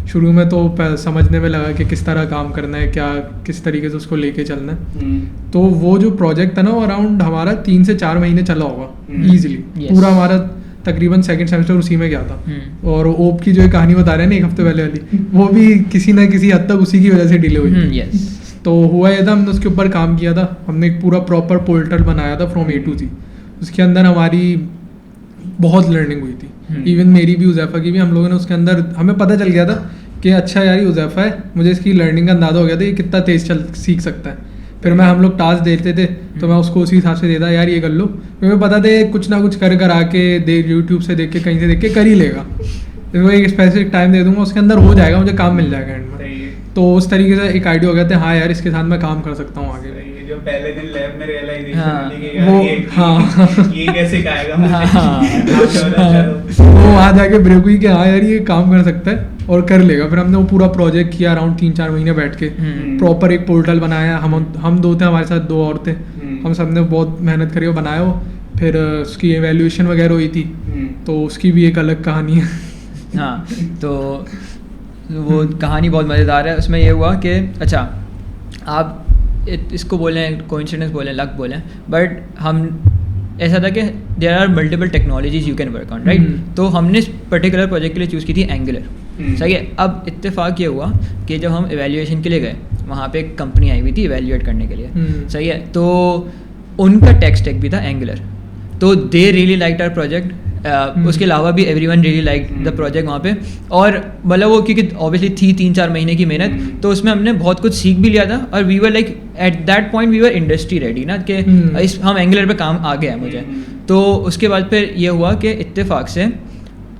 शुरू में तो समझने में लगा कि किस तरह काम करना है, क्या किस तरीके से उसको लेके चलना है। तो वो जो प्रोजेक्ट था ना वो अराउंड हमारा 3 से 4 महीने चला होगा ईजिली, पूरा हमारा तकरीबन सेकंड सेमेस्टर उसी में गया था। और ओप की जो कहानी बता रहे हैं ना 1 हफ्ते पहले वाली, वो भी किसी ना किसी हद तक उसी की वजह से डिले हुई। तो हुआ ये था, हमने उसके ऊपर काम किया था, हमने एक पूरा प्रॉपर पोर्टल बनाया था फ्रॉम A to Z। उसके अंदर हमारी बहुत लर्निंग हुई थी, इवन मेरी भी, उज़ैफ़ा की भी। हम लोगों ने उसके अंदर, हमें पता चल गया था कि अच्छा यार ये उज़ैफ़ा है, मुझे इसकी लर्निंग का अंदाज़ा हो गया था ये कितना तेज़ सीख सकता है। फिर मैं, हम लोग टास्क देते थे तो मैं उसको उसी हिसाब से देता, यार ये कर लो, मुझे पता था कुछ ना कुछ कर आके यूट्यूब से देख के, कहीं से देख के कर ही लेगा, तो एक स्पेसिफिक टाइम दे दूंगा, उसके अंदर हो जाएगा, मुझे काम मिल जाएगा एंड में। तो उस तरीके से एक आइडिया हो गया था, हाँ यार इसके साथ मैं काम कर सकता हूँ आगे। जो पहले दिन लैब में हाँ, रियलाइजेशन ये कैसे खाएगा वो वहाँ जाके ब्रेक हुई कि हाँ यार ये काम कर सकता है और कर लेगा। फिर हमने वो पूरा प्रोजेक्ट किया अराउंड 3-4 महीने बैठ के, प्रॉपर एक पोर्टल बनाया। हम 2 थे, हमारे साथ 2 और थे, हम सब ने बहुत मेहनत करी वो बनाया वो। फिर उसकी एवेल्यूएशन वगैरह हुई थी, तो उसकी भी एक अलग कहानी है। हाँ, तो वो कहानी बहुत मज़ेदार है। उसमें ये हुआ कि अच्छा आप इसको बोलें कोइंसिडेंस बोलें, लक बोलें, बट हम ऐसा था कि there are multiple technologies you can work on, right. तो हमने इस पर्टिकुलर प्रोजेक्ट के लिए चूज़ की थी एंगुलर, सही है। अब इत्तेफाक ये हुआ कि जब हम एवेल्यूएशन के लिए गए, वहाँ पे एक कंपनी आई हुई थी एवेल्यूएट करने के लिए, सही है। तो उनका टेक स्टैक भी था एंगुलर, तो they really liked our project. उसके अलावा भी everyone really like the project वहाँ पे। और मतलब वो क्योंकि ऑब्वियसली थी 3-4 महीने की मेहनत, तो उसमें हमने बहुत कुछ सीख भी लिया था। और we were like at that point we were industry ready ना, कि हम एंगुलर पे काम आ गया मुझे। तो उसके बाद फिर ये हुआ कि इत्तेफाक से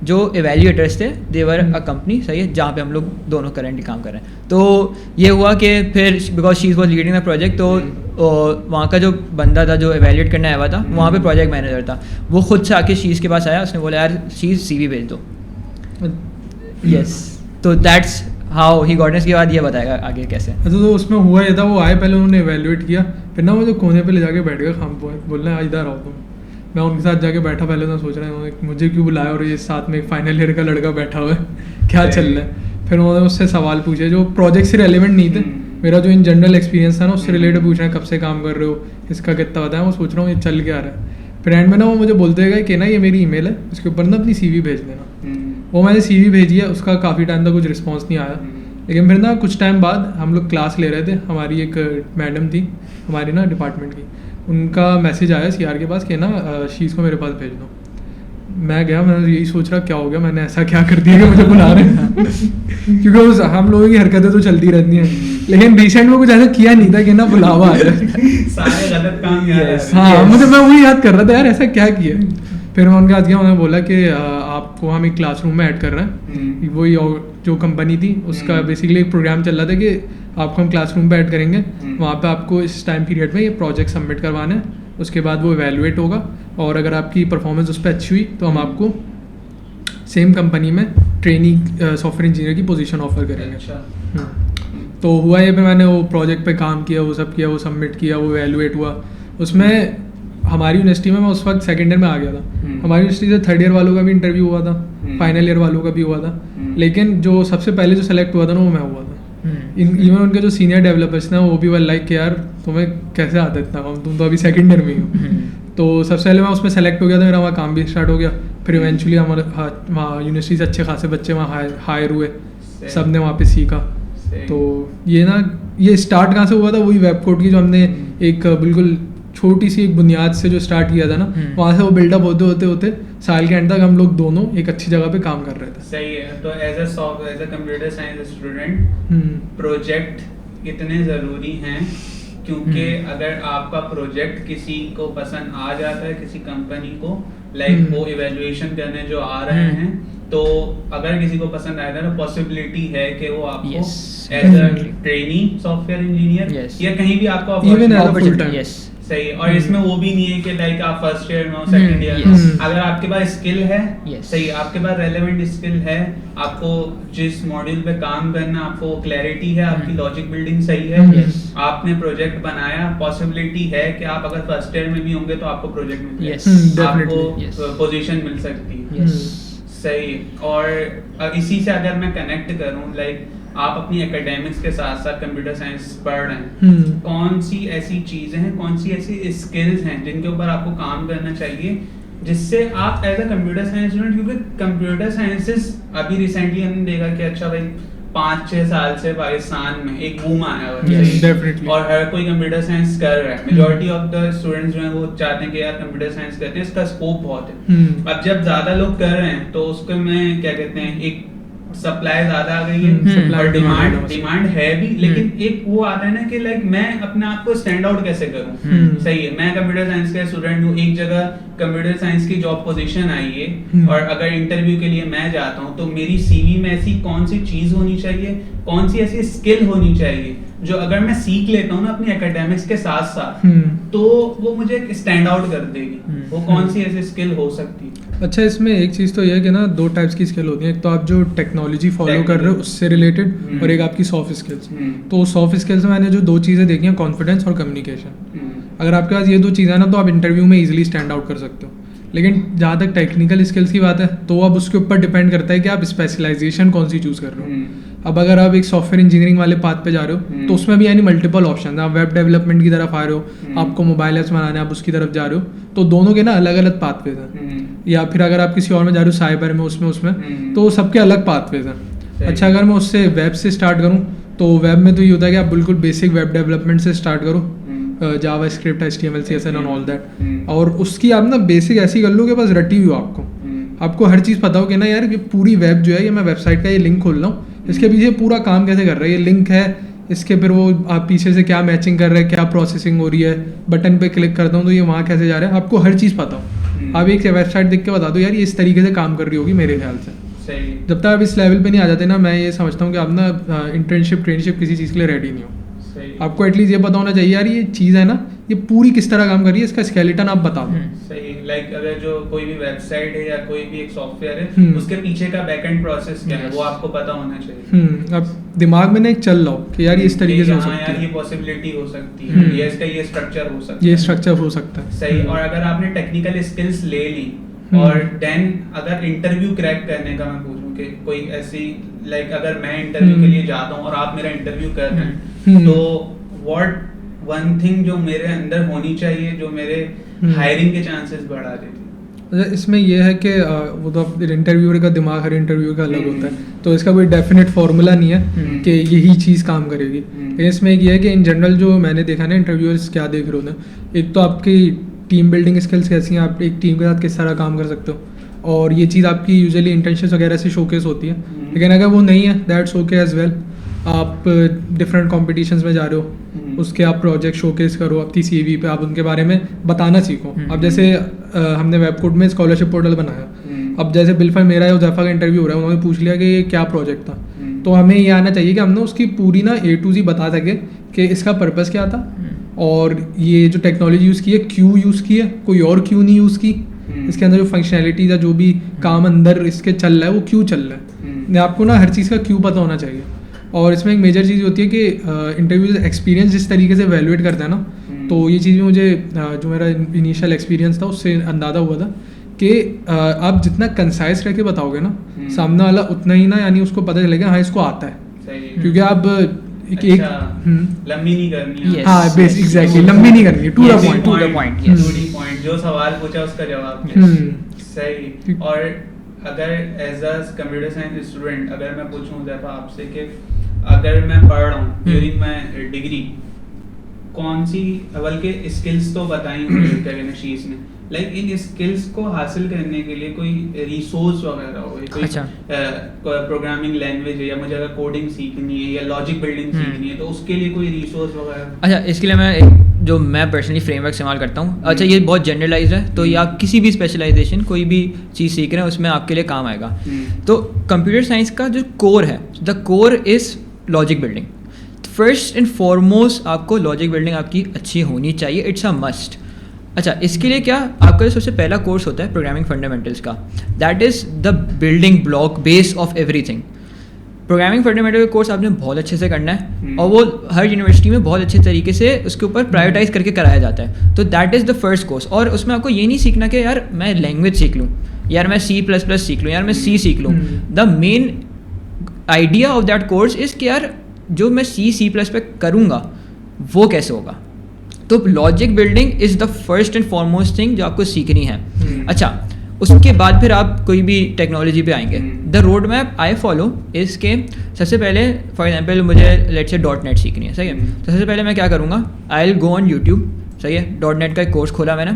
जो एवेल्यूएटर्स थे दे वर अ कंपनी, सही है, जहाँ पे हम लोग दोनों करेंटली काम कर रहे हैं। तो ये हुआ कि फिर because she was leading the project, तो वहाँ का जो बंदा था जो एवेल्यूएट करने आया हुआ था, वहाँ पे प्रोजेक्ट मैनेजर था, वो खुद से आके शीज़ के पास आया, उसने बोला यार शीज़ CV भेज दो। यस, तो दैट्स हाउ ही गॉट। इसके बाद ये बताएगा आगे कैसे। अच्छा, तो उसमें हुआ ये था, वो आए पहले उन्होंने एवेल्यूएट किया, फिर ना वो जो कोने पे ले जाके बैठ गए, हम बोलना इधर आओ तुम। मैं उनके साथ जाके बैठा, पहले तो सोच रहा हूँ मुझे क्यों बुलाया, और ये साथ में एक फाइनल ईयर का लड़का बैठा हुआ है, क्या चल रहा है। फिर उन्होंने उससे सवाल पूछे जो प्रोजेक्ट से रेलिवेंट नहीं थे, मेरा जो इन जनरल एक्सपीरियंस था ना उससे रिलेटेड पूछ रहे हैं, कब से काम कर रहे हो, इसका कितना बताया, वो सोच रहा हूँ ये चल क्या रहा है। फिर एंड में ना वो मुझे बोलते गए कि ना ये मेरी ईमेल है, उसके ऊपर ना अपनी CV भेज देना। वो मैंने CV भेजी है, उसका काफ़ी टाइम तक कुछ रिस्पॉन्स नहीं आया। लेकिन फिर ना कुछ टाइम बाद हम लोग क्लास ले रहे थे, हमारी एक मैडम थी हमारी ना डिपार्टमेंट की, उनका मैसेज आया CR के पास कि ना शीज़ को मेरे पास भेज दो। मैं गया, मैं यही सोच रहा क्या हो गया, मैंने ऐसा क्या कर दिया कि मुझे बुला रहे हैं क्योंकि उस हम लोगों की हरकतें तो चलती रहती हैं, लेकिन रिसेंट में कुछ ऐसा किया नहीं था कि ना बुलावा आ जाए। सारे गलत काम याद आ रहे हैं। हाँ मुझे, मैं वही याद कर रहा था यार ऐसा क्या किया। फिर मैं उनके पास गया, उन्होंने बोला कि आपको हम एक क्लासरूम में ऐड कर रहे हैं। वही जो कंपनी थी उसका बेसिकली एक प्रोग्राम चल रहा था कि आपको हम क्लासरूम पे ऐड करेंगे, वहाँ पे आपको इस टाइम पीरियड में ये प्रोजेक्ट सबमिट करवाना है, उसके बाद वो इवेलुएट होगा और अगर आपकी परफॉर्मेंस उस पर अच्छी हुई तो हम आपको सेम कंपनी में ट्रेनी सॉफ्टवेयर इंजीनियर की पोजीशन ऑफर करेंगे। तो हुआ ये, पे मैंने वो प्रोजेक्ट पे काम किया, वो सब किया, वो सबमिट किया, वो इवेलुएट हुआ। उसमें हमारी यूनिवर्सिटी में, मैं उस वक्त सेकेंड ईयर में आ गया था, हमारी यूनिवर्सिटी से थर्ड ईयर वालों का भी इंटरव्यू हुआ था, फाइनल ईयर वालों का भी हुआ था, लेकिन जो सबसे पहले जो सेलेक्ट हुआ था ना वो मैं हुआ था। इवन उनके जो सीनियर डेवलपर्स ना वो भी वर लाइक कि यार तुम्हें कैसे आता इतना कम, तुम तो अभी सेकंड ईयर में ही हो। तो सबसे पहले मैं उसमें सेलेक्ट हो गया था, मेरा वहाँ काम भी स्टार्ट हो गया। फिर इवेंचुअली हमारे वहाँ यूनिवर्सिटी से अच्छे खासे बच्चे वहाँ हायर हुए, सब ने वहाँ पे सीखा। तो ये स्टार्ट कहाँ से हुआ था, वही वेब कोड की जो हमने एक बिल्कुल छोटी सी एक बुनियाद से जो स्टार्ट किया था ना, वहाँ से वो बिल्डअप होते होते होते साल के एंड तक हम लोग दोनों एक अच्छी जगह पे काम कर रहे थे। सही है। तो as a computer science student project इतने ज़रूरी हैं, क्योंकि अगर आपका प्रोजेक्ट किसी को पसंद आ जाता है, किसी कंपनी को, लाइक वो इवैल्यूएशन करने जो आ रहे हैं, तो अगर किसी को पसंद आएगा तो पॉसिबिलिटी है कि वो आपको as a trainee software engineer या कहीं भी आपको अपॉर्चुनिटी। सही। और इसमें वो भी नहीं है कि लाइक आप फर्स्ट ईयर में हो, सेकंड ईयर में, अगर आपके पास स्किल है, सही, आपके पास रेलेवेंट स्किल है, आपको जिस मॉड्यूल पे काम करना, आपको क्लैरिटी है, आपकी लॉजिक बिल्डिंग सही है, आपने प्रोजेक्ट बनाया, पॉसिबिलिटी है कि आप अगर फर्स्ट ईयर में भी होंगे तो आपको प्रोजेक्ट मिल जाए, आपको पोजीशन मिल सकती है। सही। और इसी से अगर मैं कनेक्ट करूं, लाइक आप अपनी एकेडमिक्स के साथ साथ कंप्यूटर साइंस पढ़ रहे हैं, कौन सी ऐसी चीजें हैं, कौन सी ऐसी स्किल्स हैं जिनके ऊपर आपको काम करना चाहिए, जिससे आप as a computer science student, क्योंकि कंप्यूटर साइंसेस अभी रिसेंटली हमने देखा कि अच्छा भाई 5-6 साल से पाकिस्तान में एक बूम आया हुआ और हर कोई कंप्यूटर साइंस कर रहा है। मेजॉरिटी ऑफ द स्टूडेंट्स जो हैं वो चाहते हैं कि यार कंप्यूटर साइंस करते हैं, इसका स्कोप बहुत है। अब जब ज्यादा लोग कर रहे हैं तो उसको में क्या कहते हैं, एक सप्लाई ज्यादा आ गई है और डिमांड है भी, लेकिन एक वो आता है ना कि लाइक मैं अपने आप को स्टैंड आउट कैसे करूं। सही है, मैं कंप्यूटर साइंस का स्टूडेंट हूं, एक जगह कंप्यूटर साइंस की जॉब पोजीशन आई है और अगर इंटरव्यू के लिए मैं जाता हूं तो मेरी सीवी में ऐसी कौन सी चीज होनी चाहिए, कौन सी ऐसी स्किल होनी चाहिए जो अगर मैं सीख लेता हूँ ना अपनी एकेडमिक्स के साथ साथ, तो वो मुझे स्टैंड आउट कर देगी। वो कौन सी ऐसी स्किल हो सकती है? अच्छा, इसमें एक चीज़ तो ये है कि ना 2 टाइप्स की स्किल होती है। एक तो आप जो टेक्नोलॉजी फॉलो कर रहे हो उससे रिलेटेड, और एक आपकी सॉफ्ट स्किल्स। तो सॉफ्ट स्किल्स में मैंने जो 2 चीज़ें देखी हैं, कॉन्फिडेंस और कम्युनिकेशन। अगर आपके पास ये 2 चीज़ें हैं ना तो आप इंटरव्यू में ईजिली स्टैंड आउट कर सकते हो। लेकिन जहाँ तक टेक्निकल स्किल्स की बात है तो अब उसके ऊपर डिपेंड करता है कि आप स्पेशलाइजेशन कौन सी चूज़ कर रहे हो। अब अगर आप एक सॉफ्टवेयर इंजीनियरिंग वाले पाथ पे जा रहे हो तो उसमें भी यानी मल्टीपल ऑप्शन है। आप वेब डेवलपमेंट की तरफ आ रहे हो, आपको मोबाइल ऐप्स बनाने, आप उसकी तरफ जा रहे हो, तो दोनों के ना अलग अलग पाथवेज हैं। या फिर अगर आप किसी और में जा रहे हो, साइबर में, उसमें तो सबके अलग पाथवेज हैं। अच्छा, अगर मैं उससे वेब से स्टार्ट करूँ तो वेब में तो ये होता है कि आप बिल्कुल बेसिक वेब डेवलपमेंट से स्टार्ट करो, JavaScript, HTML CSS and all that, और उसकी आप ना बेसिक ऐसी कर लो कि बस रटी हुई हो आपको हर चीज़ पता हो कि ना यार ये पूरी वेब जो है, ये मैं वेबसाइट का ये लिंक खोल रहा हूँ, इसके पीछे पूरा काम कैसे कर रहा है, ये लिंक है, इसके फिर वो आप पीछे से क्या मैचिंग कर रहे हैं, क्या प्रोसेसिंग हो रही है, बटन पे क्लिक करता हूँ तो ये वहाँ कैसे जा रहा है, आपको हर चीज़ पता हो। आप एक वेबसाइट देख के बता दो यार ये इस तरीके से काम कर रही होगी मेरे ख्याल से। सही। जब तक आप इस लेवल पे नहीं आ जाते ना, मैं ये समझता हूँ कि आप ना इंटर्नशिप, ट्रेनशिप किसी चीज़ के लिए रेडी नहीं हो। आपको एटलीस्ट ये पता होना चाहिए यार ये चीज़ है ना, ये पूरी किस तरह काम कर रही है, इसका स्केलेटन आप बता दो। सही। लाइक अगर जो कोई भी वेबसाइट है या कोई भी एक सॉफ्टवेयर है, उसके पीछे का बैकएंड प्रोसेस क्या है वो आपको पता होना चाहिए। अब दिमाग में ना एक चल लो कि यार ये इस तरीके से हो सकती है, ये पॉसिबिलिटी हो सकती है, या इसका ये स्ट्रक्चर हो सकता है, ये स्ट्रक्चर हो सकता है। सही। और अगर आपने टेक्निकल स्किल्स ले ली और देन अगर इंटरव्यू क्रैक करने का मैं पूछूं कि कोई ऐसी, लाइक अगर मैं इंटरव्यू के लिए जाता हूँ और आप मेरा इंटरव्यू कर रहे हैं, तो व्हाट वन थिंग जो मेरे अंदर होनी चाहिए जो मेरे हायरिंग के चांसेस बढ़ा देती है? अच्छा, इसमें यह है कि वो तो इंटरव्यूअर का दिमाग हर इंटरव्यू का अलग होता है, तो इसका कोई डेफिनेट फार्मूला नहीं है कि यही चीज़ काम करेगी। लेकिन इसमें एक ये है कि इन जनरल जो मैंने देखा ना इंटरव्यूअर्स क्या देख रहे होते हैं, एक तो आपकी टीम बिल्डिंग स्किल्स कैसी हैं, आप एक टीम के साथ किस तरह काम कर सकते हो, और ये चीज़ आपकी यूजुअली इंटर्नशिप्स वगैरह से शोकेस होती है। लेकिन अगर वो नहीं है, दैट्स ओके एज वेल। आप डिफरेंट कॉम्पिटिशन्स में जा रहे हो, उसके आप प्रोजेक्ट शोकेस करो अपनी CV पे, आप उनके बारे में बताना सीखो। अब जैसे हमने वेबकोड में स्कॉलरशिप पोर्टल बनाया, अब जैसे बिल्कुल मेरा या उज़ैफ़ा का इंटरव्यू हो रहा है, उन्होंने पूछ लिया कि ये क्या प्रोजेक्ट था, तो हमें ये आना चाहिए कि हमने उसकी पूरी ना A to Z बता सके कि इसका पर्पस क्या था, और ये जो टेक्नोलॉजी यूज़ की है क्यों यूज़ की है, कोई और क्यों नहीं यूज़ की, इसके अंदर जो फंक्शनैलिटीज या जो भी काम अंदर इसके चल रहा है वो क्यों चल रहा है। आपको ना हर चीज़ का क्यों पता होना चाहिए। और इसमें एक मेजर चीज़ होती है कि इंटरव्यूज एक्सपीरियंस जिस तरीके से वैल्यूएट करता है ना, तो ये चीज़ भी मुझे जो मेरा इनिशियल एक्सपीरियंस था उससे अंदाज़ा हुआ था कि आप जितना कंसाइज रह के बताओगे ना, सामने वाला उतना ही ना, यानी उसको पता चलेगा हाँ इसको आता है। क्योंकि आप लंबी नहीं करनी है। हाँ बेस एग्जैक्टली, लंबी नहीं करनी है, टू द पॉइंट जो सवाल पूछा उसका जवाब सही। और अगर as a computer science student अगर मैं पूछूं ज़ैफ़ा आपसे कि अगर मैं पढ़ रहा हूँ ड्यूरिंग माई डिग्री, कौन सी बल्कि स्किल्स तो बताई क्या कहना शीश ने, लाइक इन स्किल्स को हासिल करने के लिए कोई रिसोर्स वगैरह हो, कोई प्रोग्रामिंग लैंग्वेज है, या मुझे अगर कोडिंग सीखनी है या लॉजिक बिल्डिंग सीखनी है, तो उसके लिए कोई रिसोर्स वगैरह? अच्छा, इसके लिए मैं पर्सनली फ्रेमवर्क इस्तेमाल करता हूँ। अच्छा, ये बहुत जनरलाइज है, तो ये आप किसी भी स्पेशलाइजेशन कोई भी चीज़ सीख रहे हैं उसमें आपके लिए काम आएगा। तो कंप्यूटर साइंस का जो कोर है, the core is logic building. First and foremost आपको लॉजिक बिल्डिंग आपकी अच्छी होनी चाहिए, इट्स अ मस्ट। अच्छा, इसके लिए क्या आपका जो सबसे पहला कोर्स होता है प्रोग्रामिंग फंडामेंटल्स का, that is the building block base of everything. Programming fundamental course आपने बहुत अच्छे से करना है, और वो हर यूनिवर्सिटी में बहुत अच्छे तरीके से उसके ऊपर प्रायोरिटाइज करके कराया जाता है। तो that is the first course. और उसमें आपको ये नहीं सीखना कि यार मैं लैंग्वेज सीख लूँ, यार मैं C++ सीख लूँ, यार मैं C सीख लूँ। The main idea of that course is कि यार जो मैं C++ पे करूँगा वो कैसे होगा। तो logic building is the first and foremost thing जो आपको सीखनी है। अच्छा, उसके बाद फिर आप कोई भी टेक्नोलॉजी पे आएंगे। The road map I follow इसके सबसे पहले, फॉर एग्जांपल मुझे लेट्स से .NET सीखनी है, सही है। तो सबसे पहले मैं क्या करूँगा, I will go on YouTube, सही है। .NET का एक कोर्स खोला मैंने,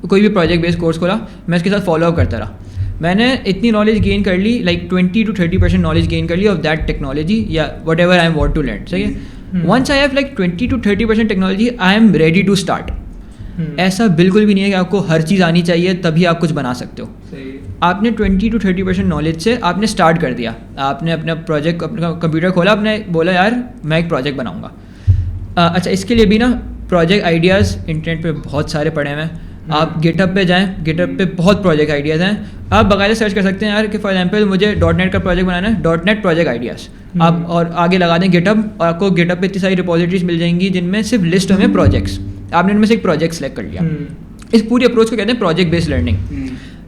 कोई भी प्रोजेक्ट बेस्ड कोर्स खोला, मैं उसके साथ फॉलो अप करता रहा। मैंने इतनी नॉलेज गेन कर ली, लाइक 20 to 30% नॉलेज गेन कर ली ऑफ दैट टेक्नोलॉजी या whatever I am want to learn, सही है। Once I have like 20 to 30% technology, I am ready to start. ऐसा बिल्कुल भी नहीं है कि आपको हर चीज़ आनी चाहिए तभी आप कुछ बना सकते हो। आपने 20 to 30% नॉलेज से आपने स्टार्ट कर दिया, आपने अपना प्रोजेक्ट, अपना कंप्यूटर खोला, आपने बोला यार मैं एक प्रोजेक्ट बनाऊंगा। अच्छा, इसके लिए भी ना प्रोजेक्ट आइडियाज़ इंटरनेट पे बहुत सारे पड़े हुए हैं। आप गिटहब पे जाएं, गिटहब पे बहुत प्रोजेक्ट आइडियाज़ हैं। आप बकायदा सर्च कर सकते हैं यार कि फॉर एग्जांपल मुझे .NET का प्रोजेक्ट बनाना है, .NET प्रोजेक्ट आइडियाज़, आप और आगे लगा दें गिटहब, और आपको गिटहब पे इतनी सारी रिपोजिटरीज मिल जाएंगी जिनमें सिर्फ लिस्ट में प्रोजेक्ट्स, आपने उनमें से एक प्रोजेक्ट सेलेक्ट कर लिया। इस पूरी अप्रोच को कहते हैं प्रोजेक्ट बेस्ड लर्निंग।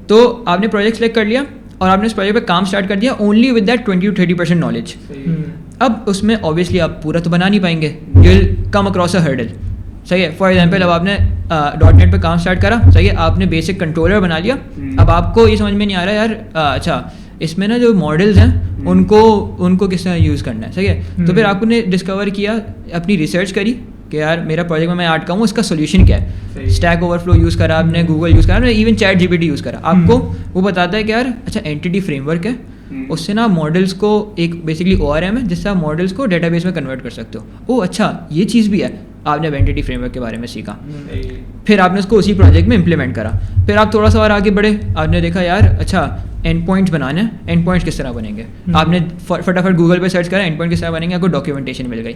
तो आपने प्रोजेक्ट सेलेक्ट कर लिया और आपने उस प्रोजेक्ट पे काम स्टार्ट कर दिया only with that 20 to 30% knowledge. अब उसमें ऑब्वियसली आप पूरा तो बना नहीं पाएंगे, you will come across a hurdle, सही है। फॉर एग्जाम्पल अब आपने .NEट पे काम स्टार्ट करा, सही है, आपने बेसिक कंट्रोलर बना लिया। अब आपको ये समझ में नहीं आ रहा यार, अच्छा इसमें ना जो मॉडल्स हैं उनको किस तरह यूज़ करना है, सही है। तो फिर आपने डिस्कवर किया, अपनी रिसर्च करी कि यार मेरा प्रोजेक्ट में मैं अटका हूँ, उसका सोल्यूशन क्या है। स्टैक ओवरफ्लो यूज़ करा आपने, गूगल यूज़ करा, इवन ChatGPT यूज़ करा। आपको वो बताता है कि यार अच्छा एंटिटी फ्रेमवर्क है, उससे ना मॉडल्स को एक बेसिकली ORM है जिससे आप मॉडल्स को डेटाबेस में कन्वर्ट कर सकते हो। ओह अच्छा, ये चीज़ भी है। आपने एंटिटी फ्रेमवर्क के बारे में सीखा, फिर आपने उसको उसी प्रोजेक्ट में इम्प्लीमेंट करा। फिर आप थोड़ा सा और आगे बढ़े, आपने देखा यार अच्छा एंड पॉइंट्स बनाने हैं, एंड पॉइंट्स किस तरह बनेंगे। आपने फटाफट गूगल पे सर्च करा एंड पॉइंट किस तरह बनेंगे, आपको डॉक्यूमेंटेशन मिल गई।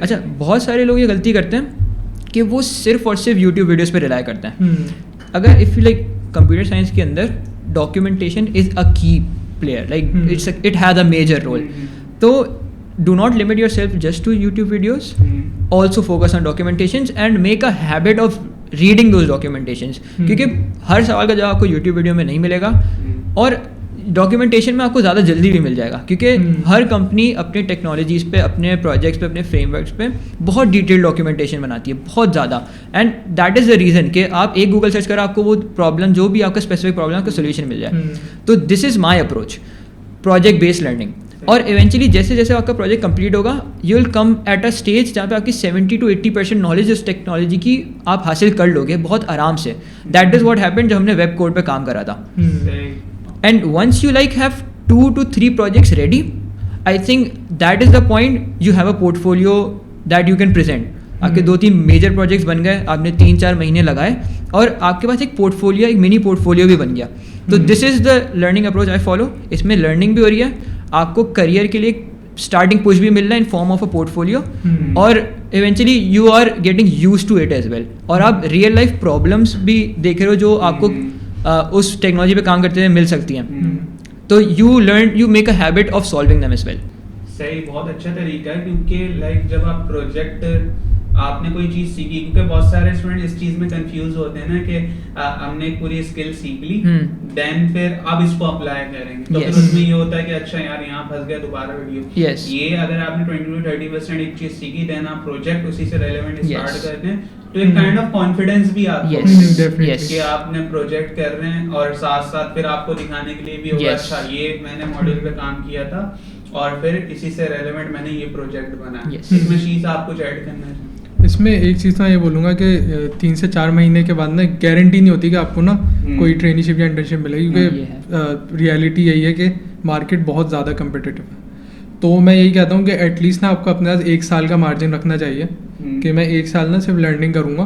अच्छा, बहुत सारे लोग ये गलती करते हैं कि वो सिर्फ और सिर्फ यूट्यूब वीडियोज़ पर रिलाई करते हैं। अगर if you like computer science के अंदर documentation is a key player, like it has a major role. तो do not limit yourself just to YouTube videos. Also focus on documentations and make a habit of reading those documentations. क्योंकि हर सवाल का जवाब आपको YouTube video में नहीं मिलेगा, और डॉक्यूमेंटेशन में आपको ज़्यादा जल्दी भी मिल जाएगा, क्योंकि हर कंपनी अपने टेक्नोलॉजीज़ पे, अपने प्रोजेक्ट्स पे, अपने फ्रेमवर्क्स पे बहुत डिटेल डॉक्यूमेंटेशन बनाती है, बहुत ज़्यादा। And that is the reason कि आप एक गूगल सर्च करें, आपको वो प्रॉब्लम जो भी आपका स्पेसिफिक प्रॉब्लम का सोल्यूशन मिल जाए। तो this is my approach, project based learning. और इवेंचुअली जैसे जैसे आपका प्रोजेक्ट कंप्लीट होगा you will come at a stage जहाँ पे आपकी 70 to 80% नॉलेज उस टेक्नोलॉजी की आप हासिल कर लोगे बहुत आराम से. दैट इज़ वॉट हैपेंड जब हमने वेब कोड पे काम करा था. And once you like have 2 to 3 projects ready, I think that is the point you have a portfolio that you can present. आपके 2-3 मेजर प्रोजेक्ट्स बन गए, आपने 3-4 महीने लगाए और आपके पास एक पोर्टफोलियो, एक मिनी पोर्टफोलियो भी बन गया. तो this is the learning approach I follow. इसमें लर्निंग भी हो रही है, आपको करियर के लिए स्टार्टिंग पुश भी मिल रहा है in form of a portfolio और eventually you are getting used to it as well. और आप रियल लाइफ प्रॉब्लम्स भी देख रहे हो जो आपको उस टेक्नोलॉजी पे काम करते हुए मिल सकती हैं. तो you make a habit of solving them as well. सही, बहुत अच्छा तरीका है क्योंकि लाइक जब आप प्रोजेक्ट आपने कोई चीज सीखी, क्योंकि बहुत सारे स्टूडेंट इस चीज में कंफ्यूज होते हैं ना कि हमने पूरी स्किल सीख ली देन फिर अब इसको अप्लाई करेंगे तो फिर उसमें ये होता है कि अच्छा यार यहाँ फंस गया दोबारा वीडियो. ये अगर आपने 20 to 30% एक चीज सीखी देन आप प्रोजेक्ट उसी से रेलेवेंट स्टार्ट करते हैं तो एक काइंड ऑफ कॉन्फिडेंस भी आता है कि आपने प्रोजेक्ट कर रहे हैं और साथ साथ फिर आपको दिखाने के लिए भी होगा अच्छा ये मैंने मॉड्यूल पे काम किया था और फिर इसी से रेलेवेंट मैंने ये प्रोजेक्ट बनाया. इसमें चीज आप कुछ ऐड करना है. इसमें एक चीज़ मैं ये बोलूँगा कि 3 से 4 महीने के बाद ना गारंटी नहीं होती कि आपको ना कोई ट्रेनिशिप या इंटर्नशिप मिलेगी क्योंकि रियलिटी यही है कि मार्केट बहुत ज़्यादा कम्पिटिटिव है. तो मैं यही कहता हूँ कि एटलीस्ट ना आपको अपने पास 1 साल का मार्जिन रखना चाहिए कि मैं 1 साल ना सिर्फ लर्निंग करूँगा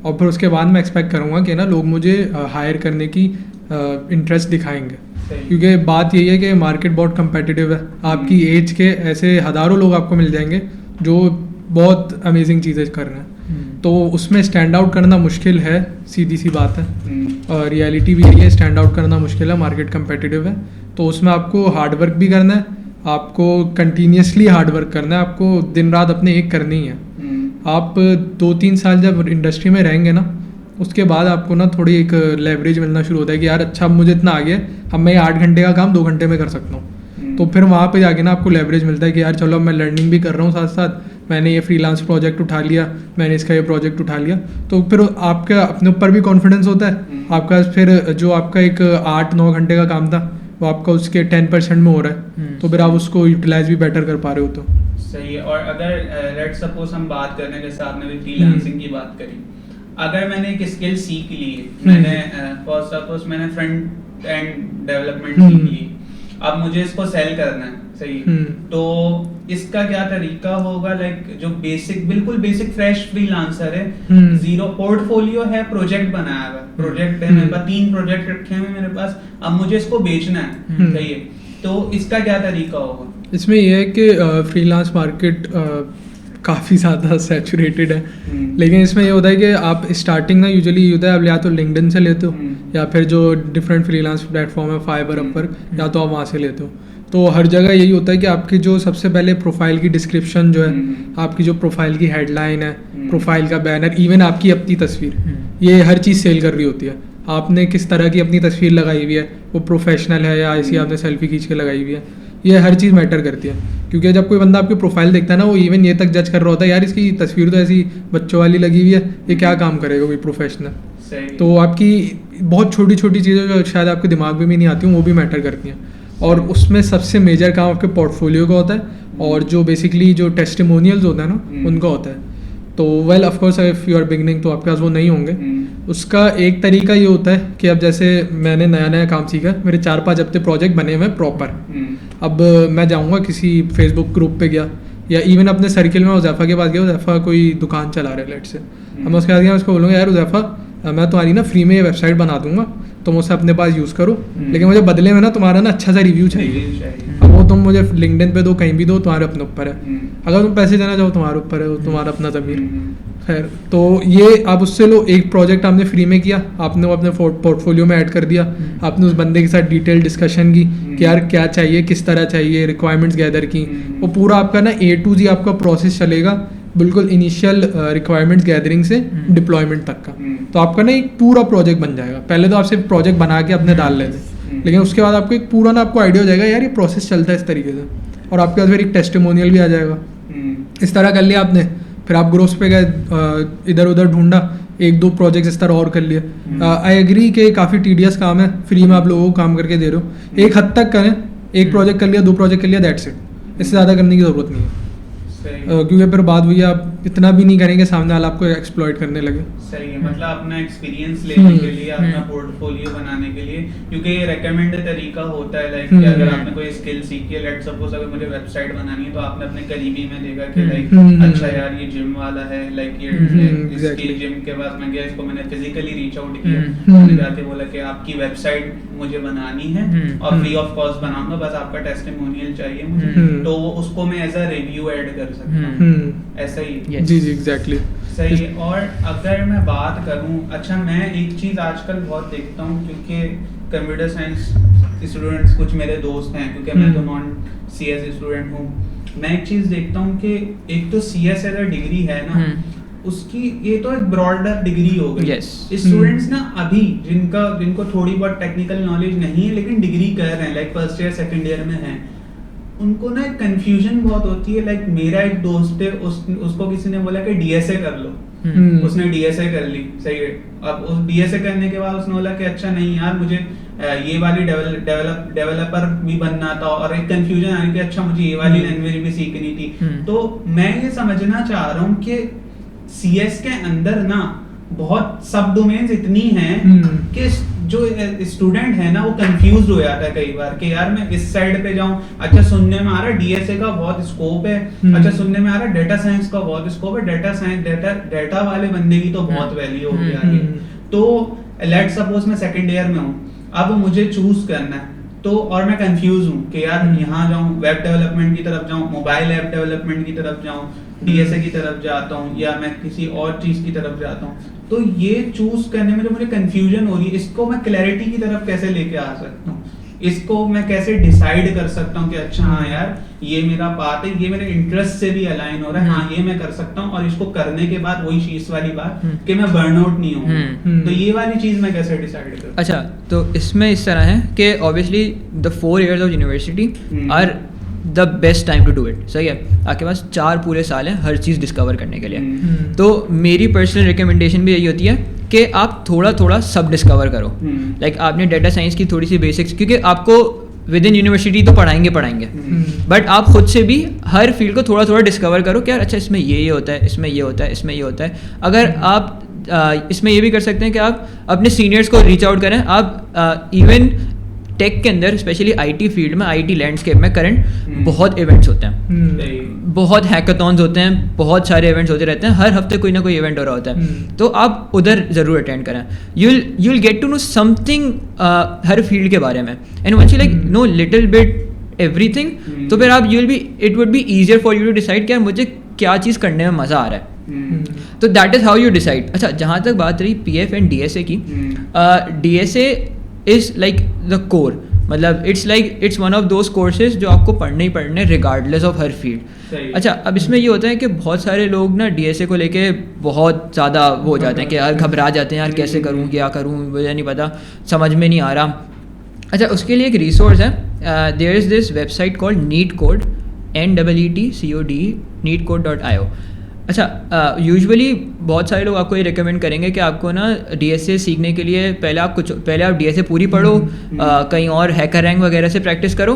और फिर उसके बाद मैं एक्सपेक्ट करूँगा कि ना लोग मुझे हायर करने की इंटरेस्ट दिखाएंगे. क्योंकि बात यही है कि मार्केट बहुत कम्पिटिटिव है. आपकी एज के ऐसे हज़ारों लोग आपको मिल जाएंगे जो बहुत अमेजिंग चीज़ें कर रहे हैं. तो उसमें स्टैंड आउट करना मुश्किल है, सीधी सी बात है. और रियलिटी भी यही है, स्टैंड आउट करना मुश्किल है, मार्केट कम्पिटिटिव है. तो उसमें आपको हार्डवर्क भी करना है, आपको कंटिन्यूसली हार्डवर्क करना है, आपको दिन रात अपने एक करनी है. आप 2-3 साल जब इंडस्ट्री में रहेंगे ना उसके बाद आपको ना थोड़ी एक लेवरेज मिलना शुरू होता है कि यार अच्छा अब मुझे इतना आ गया, अब मैं 8 घंटे का काम 2 घंटे में कर सकता हूँ. तो फिर वहाँ पे जाके ना आपको लेवरेज मिलता है कि यार चलो मैं लर्निंग भी कर रहा हूँ साथ साथ, मैंने ये फ्रीलांस प्रोजेक्ट उठा लिया, मैंने इसका ये प्रोजेक्ट उठा लिया. तो फिर आपका अपने ऊपर भी कॉन्फिडेंस होता है आपका. फिर जो आपका एक 8-9 घंटे का काम था वो आपका उसके 10% में हो रहा है. तो फिर आप उसको यूटिलाइज भी बेटर कर पा रहे हो. तो सही है. और अगर लेट सपोज हम बात कर रहे हैं जैसे आपने भी फ्रीलांसिंग की बात करी, अगर मैंने एक स्किल सीख ली, मैंने फॉर सपोज मैंने फ्रंट एंड डेवलपमेंट सीख ली, अब मुझे इसको सेल करना है. सही. तो इसका क्या तरीका होगा? लाइक जो बिल्कुल बेसिक फ्रेश फ्रीलांसर है, जीरो पोर्टफोलियो है, प्रोजेक्ट बनाया हुआ, प्रोजेक्ट है मेरे पास, 3 प्रोजेक्ट रखे हैं मेरे पास, अब मुझे इसको बेचना है. सही है. तो इसका क्या तरीका होगा? इसमें यह है कि फ्रीलांस मार्केट काफ़ी ज़्यादा सैचुरेटेड है. लेकिन इसमें ये होता है कि आप स्टार्टिंग ना यूजुअली होता है आप या तो लिंक्डइन से लेते हो या फिर जो डिफरेंट फ्रीलांस प्लेटफॉर्म है, फाइवर, अपवर्क, या तो आप वहाँ से लेते हो. तो हर जगह यही होता है कि आपकी जो सबसे पहले प्रोफाइल की डिस्क्रिप्शन जो है, आपकी जो प्रोफाइल की हेडलाइन है, प्रोफाइल का बैनर, इवन आपकी अपनी तस्वीर, ये हर चीज़ सेल कर रही होती है. आपने किस तरह की अपनी तस्वीर लगाई हुई है, वो प्रोफेशनल है या ऐसी आपने सेल्फी खींच के लगाई हुई है, ये हर चीज़ मैटर करती है. क्योंकि जब कोई बंदा आपकी प्रोफाइल देखता है ना वो इवन ये तक जज कर रहा होता है यार इसकी तस्वीर तो ऐसी बच्चों वाली लगी हुई है, ये क्या काम करेगा कोई प्रोफेशनल. तो आपकी बहुत छोटी छोटी चीज़ें जो शायद आपके दिमाग में भी नहीं आती हूँ वो भी मैटर करती हैं. और उसमें सबसे मेजर काम आपके पोर्टफोलियो का होता है और जो बेसिकली जो टेस्टिमोनियल्स होता है ना उनका होता है. तो well of course if you are beginning तो आपके पास वो नहीं होंगे. उसका एक तरीका ये होता है कि अब जैसे मैंने नया काम सीखा, मेरे 4-5 हफ्ते प्रोजेक्ट बने हुए प्रॉपर. अब मैं जाऊँगा किसी फेसबुक ग्रुप पे गया या इवन अपने सर्किल में उज़ैफ़ा के पास गया, उज़ैफ़ा कोई दुकान चला रहा है लेट से, अब मैं उसके पास गया, उसको बोलूँगा यार उज़ैफ़ा मैं तुम्हारी ना फ्री में ये वेबसाइट बना दूंगा, तुम उसे अपने पास यूज़ करो, लेकिन मुझे बदले में ना तुम्हारा ना अच्छा सा रिव्यू चाहिए. अब वो तुम मुझे लिंक्डइन पे दो, कहीं भी दो, तुम्हारे अपने ऊपर है. अगर तुम पैसे देना चाहो तुम्हारे ऊपर है, वो तुम्हारा अपना ज़मीर. खैर, तो ये आप उससे लो, एक प्रोजेक्ट आपने फ्री में किया, आपने वो अपने पोर्टफोलियो में ऐड कर दिया, आपने उस बंदे के साथ डिटेल डिस्कशन की कि यार क्या चाहिए, किस तरह चाहिए, रिक्वायरमेंट्स गैदर की, वो पूरा आपका ना A to Z आपका प्रोसेस चलेगा बिल्कुल इनिशियल रिक्वायरमेंट्स गैदरिंग से डिप्लॉयमेंट तक का. तो आपका ना एक पूरा प्रोजेक्ट बन जाएगा. पहले तो आप सिर्फ प्रोजेक्ट बना के अपने डाल लेते, लेकिन उसके बाद आपको एक पूरा ना आपको आइडिया हो जाएगा यार ये प्रोसेस चलता है इस तरीके से, और आपके पास फिर एक टेस्टिमोनियल भी आ जाएगा. इस तरह कर लिया आपने, फिर आप ग्रोथ पे गए, इधर उधर ढूंढा, 1-2 प्रोजेक्ट्स इस तरह और कर लिए. आई एग्री कि काफ़ी टीडियस काम है, फ्री में आप लोगों को काम करके दे रहे हो, एक हद तक करें एक प्रोजेक्ट कर लिया, 2 प्रोजेक्ट कर लिया, दैट्स इट, इससे ज़्यादा करने की ज़रूरत नहीं है। क्योंकि फिर बात हुई आप इतना भी नहीं करेंगे, सामने वाला आपको एक्सप्लॉइट करने लगे। सही है, मतलब अपना एक्सपीरियंस लेने के लिए, अपना पोर्टफोलियो बनाने के लिए, क्योंकि ये रेकमेंडेड तरीका होता है लाइक कि अगर आपने कोई स्किल सीखी है, लेट्स सपोज अगर मुझे वेबसाइट बनानी है तो आपने अपने करीबी में देखा कि लाइक अच्छा यार ये जिम वाला है, लाइक ये इसकी जिम के पास मैं गया, इसको मैंने फिजिकली रीच आउट किया, मैंने जाके बोला कि आपकी वेबसाइट मुझे बनानी है और फ्री ऑफ कॉस्ट बनाऊंगा, बस आपका टेस्टिमोनियल चाहिए मुझे, तो उसको मैं एज अ रिव्यू ऐड कर सकता हूँ। ऐसा ही जी जी एग्जैक्टली सही है। और अगर मैं बात करूं, अच्छा मैं एक चीज़ आजकल बहुत देखता हूं, क्योंकि कंप्यूटर साइंस स्टूडेंट्स कुछ मेरे दोस्त हैं, क्योंकि मैं तो नॉन CS स्टूडेंट हूं, मैं एक चीज़ देखता हूं कि एक तो CS अगर डिग्री है ना, उसकी ये तो एक ब्रॉडर डिग्री हो गई। स्टूडेंट्स ना अभी जिनको थोड़ी बहुत टेक्निकल नॉलेज नहीं है लेकिन डिग्री कर रहे हैं, like first year second year में हैं, उनको ना एक कंफ्यूजन बहुत होती है। लाइक मेरा एक दोस्त है, उसको किसी ने बोला कि DSA कर लो, उसने DSA कर ली, सही है। अब उस DSA करने के बाद उसने बोला कि अच्छा नहीं यार मुझे ये वाली डेवलपर भी बनना था, और एक कंफ्यूजन आ रही कि अच्छा मुझे ये वाली लैंग्वेज भी सीखनी थी। तो मैं ये समझना चाह रहा हूँ कि CS के अंदर ना बहुत सब डोमेन्स इतनी हैं कि जो स्टूडेंट है ना वो कंफ्यूज हो जाता है कई बार कि यार मैं इस साइड पे जाऊं, अच्छा सुनने में आ रहा है DSA का बहुत स्कोप है, अच्छा सुनने में आ रहा है डेटा साइंस का बहुत स्कोप है, डेटा वाले बंदे की तो बहुत वैल्यू होगी आगे। तो लेट्स सपोज मैं सेकंड ईयर में हूँ, अब मुझे चूज करना है, तो और मैं कंफ्यूज हूँ कि यार यहाँ जाऊँ, वेब डेवलपमेंट की तरफ जाऊँ, मोबाइल ऐप डेवलपमेंट की तरफ जाऊँ, DSA की तरफ जाता हूँ, या मैं किसी और चीज की तरफ जाता हूँ। तो ये चूज करने में जो मुझे कंफ्यूजन हो रही है, इसको मैं क्लैरिटी की तरफ कैसे लेके आ सकता हूँ, इसको मैं कैसे डिसाइड कर सकता हूँ कि अच्छा हाँ यार ये मेरा बात है, ये मेरे इंटरेस्ट से भी अलाइन हो रहा है, हाँ ये मैं कर सकता हूँ, और इसको करने के बाद वही चीज वाली बात कि मैं बर्नआउट नहीं हूँ, तो ये वाली चीज मैं कैसे डिसाइड करूँ। अच्छा, तो इसमें इस तरह है कि obviously the 4 years of university are the best time to do it. सही है, आपके पास 4 पूरे साल हैं हर चीज़ डिस्कवर करने के लिए। तो मेरी पर्सनल रिकमेंडेशन भी यही होती है कि आप थोड़ा थोड़ा सब डिस्कवर करो। लाइक आपने डेटा साइंस की थोड़ी सी बेसिक्स, क्योंकि आपको विद इन यूनिवर्सिटी तो पढ़ाएंगे बट आप खुद से भी हर फील्ड को थोड़ा थोड़ा डिस्कवर करो कि यार अच्छा इसमें ये होता है, इसमें ये होता है, इसमें ये होता है। अगर आप इसमें ये भी कर सकते हैं कि आप अपने सीनियर्स को रीच आउट करें। आप इवन टेक के अंदर स्पेशली IT फील्ड में, IT लैंडस्केप में करंट बहुत इवेंट्स होते हैं, बहुत हैकाथॉन्स होते हैं, बहुत सारे इवेंट्स होते रहते हैं, हर हफ्ते कोई ना कोई इवेंट हो रहा होता है। तो आप उधर ज़रूर अटेंड करें, you will get to know something हर फील्ड के बारे में, and once you like know little bit everything, तो फिर आप it would be easier for you to decide कि यार मुझे क्या चीज़ करने में मज़ा आ रहा है। तो that is how you decide. अच्छा, जहाँ तक बात रही PF एंड DSA की, DSA is like the core, मतलब it's one of those courses जो आपको पढ़ने ही पढ़ने रिगार्डलेस ऑफ हर फील्ड। अच्छा, अब इसमें ये होता है कि बहुत सारे लोग ना DSA को लेके बहुत ज़्यादा वो हो जाते हैं कि यार घबरा जाते हैं, यार कैसे करूँ, क्या करूँ, मुझे नहीं पता, समझ में नहीं आ रहा। अच्छा, उसके लिए एक रिसोर्स है, there is this website called NEETcode, NEETcode, neetcode.io। अच्छा, यूजुअली बहुत सारे लोग आपको ये रिकमेंड करेंगे कि आपको ना DSA सीखने के लिए पहले आप DSA पूरी पढ़ो, कहीं और हैकर रैंक वगैरह से प्रैक्टिस करो,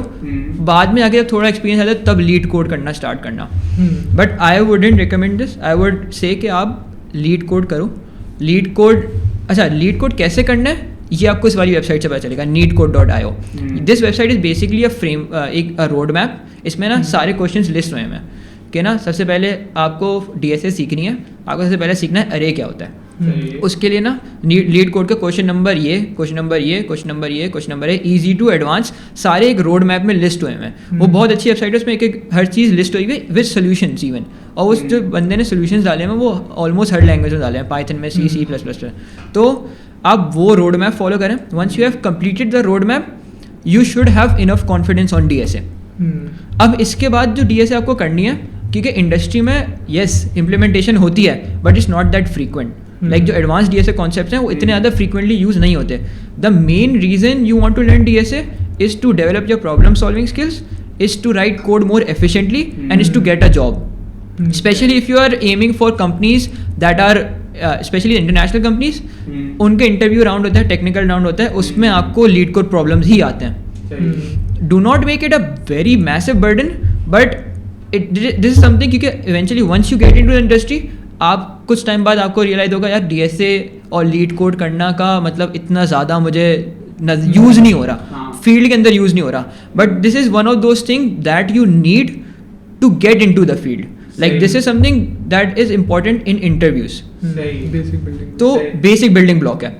बाद में आके जब थोड़ा एक्सपीरियंस आता है तब LeetCode करना स्टार्ट करना। But I wouldn't recommend this, I would say कि आप LeetCode करो। अच्छा, LeetCode कैसे करना है ये आपको इस वाली वेबसाइट से पता चलेगा, neetcode.io। This website is basically एक रोड मैप। इसमें ना सारे क्वेश्चंस लिस्ट हुए हैं कि ना सबसे पहले आपको DSA सीखनी है, आपको सबसे पहले सीखना है अरे क्या होता है। उसके लिए ना LeetCode का क्वेश्चन नंबर ये, क्वेश्चन नंबर ये, क्वेश्चन नंबर ये, क्वेश्चन नंबर है, ईजी टू एडवांस, सारे एक रोड मैप में लिस्ट हुए हैं। वो बहुत अच्छी वेबसाइट है, उसमें एक हर चीज़ लिस्ट हुई है विद सोल्यूशंस इवन, और उस जो बंदे ने सोल्यूशंस डाले हैं वो ऑलमोस्ट हर लैंग्वेज में डाले हैं, पाइथन में, C++ में। तो आप वो रोड मैप फॉलो करें। Once you have completed the road map, you should have enough confidence on DSA। अब इसके बाद जो DSA आपको करनी है, क्योंकि इंडस्ट्री में यस इम्प्लीमेंटेशन होती है but it's not that frequent, like जो एडवांस DSA कॉन्सेप्ट्स हैं वो इतने ज़्यादा फ्रीक्वेंटली यूज नहीं होते। The main reason you want to learn DSA is to develop your problem solving skills, is to write code more efficiently and is to get a job, especially if you are aiming for companies that are especially international companies, उनके interview round होता है, technical round होता है, उसमें आपको LeetCode problems ही आते हैं। do not make it a very massive burden, but this is something क्योंकि eventually once you get into the industry, आप कुछ टाइम बाद आपको रियलाइज होगा यार DSA और लीड कोड करना का मतलब इतना ज़्यादा मुझे यूज़ नहीं हो रहा, फील्ड के अंदर यूज़ नहीं हो रहा. But this is one of those thing that you need to get into the field. Like this is something that is important in interviews. तो बेसिक बिल्डिंग ब्लॉक है.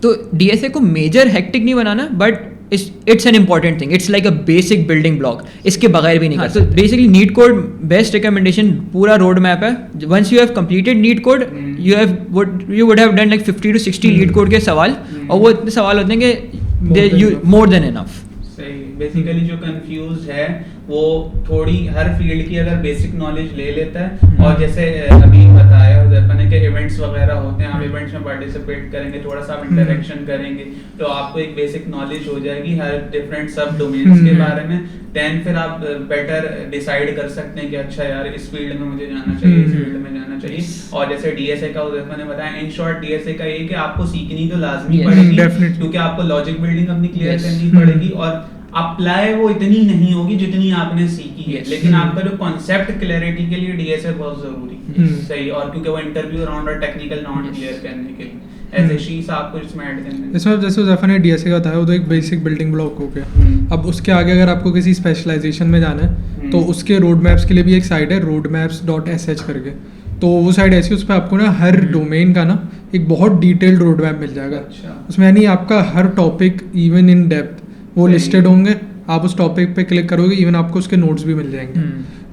तो DSA को major hectic नहीं बनाना, but it's an important thing. It's like a basic building block. इसके बगैर भी नहीं कर. तो basically NeetCode best recommendation, पूरा रोड मैप है. Once you have completed NeetCode, you would have done like 50 to 60 LeetCode के सवाल, और वो इतने सवाल होते हैं कि मोर देन इनफ. सही. बेसिकली जो कंफ्यूज है वो थोड़ी हर फील्ड की अगर बेसिक नॉलेज ले लेता है, और जैसे अभी बताया मैंने कि इवेंट्स वगैरह होते हैं, आप इवेंट्स में पार्टिसिपेट करेंगे, थोड़ा सा आप इंटरेक्शन करेंगे, तो आपको एक बेसिक नॉलेज हो जाएगी हर डिफरेंट सब डोमेन्स के बारे में. देन फिर आप बेटर डिसाइड कर सकते हैं कि अच्छा यार इस फील्ड में मुझे जाना चाहिए, इस फील्ड में जाना चाहिए. और जैसे DSA का मैंने बताया, इन शॉर्ट DSA का ये कि आपको सीखनी तो लाजमी पड़ेगी, क्योंकि आपको लॉजिक बिल्डिंग अपनी क्लियर करनी पड़ेगी, और अप्लाई वो इतनी नहीं होगी जितनी आपने सीखी है, लेकिन आपका जो कॉन्सेप्ट क्लैरिटी के लिए DSA बहुत जरूरी है. सही. और क्योंकि वो इंटरव्यू राउंड और टेक्निकल राउंड क्लियर करने के लिए ऐसे शीट्स आपको इसमें ऐड करने हैं. इसमें जैसे ज़फ़र ने DSA का बताया, वो तो एक बेसिक बिल्डिंग ब्लॉक हो गया. अब उसके आगे अगर आपको किसी स्पेशलाइजेशन में जाना है, तो उसके रोड मैप्स के लिए भी एक साइट है roadmaps.sh करके. तो वो साइट ऐसी, उस पर आपको ना हर डोमेन का ना एक बहुत डिटेल्ड रोड मैप मिल जाएगा. उसमें यानी आपका हर टॉपिक इवन इन डेप्थ वो लिस्टेड होंगे. आप उस टॉपिक पे क्लिक करोगे, इवन आपको उसके नोट्स भी मिल जाएंगे.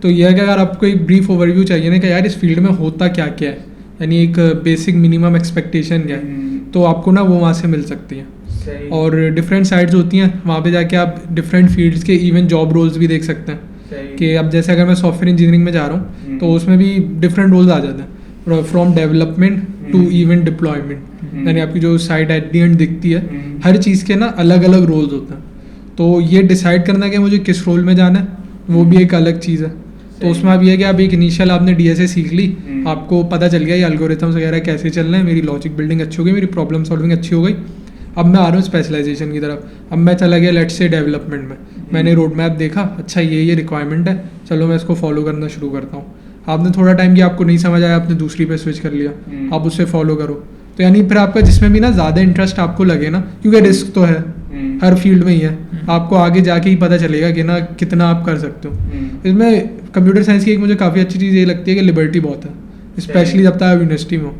तो यह है कि अगर आपको एक ब्रीफ ओवरव्यू चाहिए ना कि यार इस फील्ड में होता क्या क्या है, यानी एक बेसिक मिनिमम एक्सपेक्टेशन क्या है, तो आपको ना वो वहाँ से मिल सकती है. और डिफरेंट साइट्स होती हैं, वहाँ पे जाके आप डिफरेंट फील्ड्स के इवन जॉब रोल्स भी देख सकते हैं. कि अब जैसे अगर मैं सॉफ्टवेयर इंजीनियरिंग में जा रहा हूँ, तो उसमें भी डिफरेंट रोल्स आ जाते हैं, from development to even deployment. यानी आपकी जो साइट एट दी एंड दिखती है, हर चीज़ के ना अलग अलग रोल्स होते हैं. तो ये डिसाइड करना कि मुझे किस रोल में जाना है, वो भी एक अलग चीज़ है. तो उसमें अब ये है कि आप एक इनिशियल आपने DSA सीख ली, आपको पता चल गया ये एल्गोरिथम्स वगैरह कैसे चल रहे हैं, मेरी लॉजिक बिल्डिंग अच्छी हो गई, मेरी प्रॉब्लम सॉल्विंग अच्छी हो गई. अब मैं आ रहा हूँ स्पेशलाइजेशन की तरफ. अब मैं चला गया लेट्स से डेवलपमेंट में. मैंने रोड मैप देखा, अच्छा ये रिक्वायरमेंट है, चलो मैं इसको फॉलो करना शुरू करता हूँ. आपने थोड़ा टाइम किया, आपको नहीं समझ आया, आपने दूसरी पे स्विच कर लिया, आप उससे फॉलो करो. तो यानी फिर आपका जिसमें भी ना ज़्यादा इंटरेस्ट आपको लगे ना, क्योंकि रिस्क तो है हर फील्ड में ही है, आपको आगे जाके ही पता चलेगा कि ना कितना आप कर सकते हो. इसमें कंप्यूटर साइंस की एक मुझे काफ़ी अच्छी चीज़ ये लगती है कि लिबर्टी बहुत है, स्पेशली जब तक आप यूनिवर्सिटी में हो.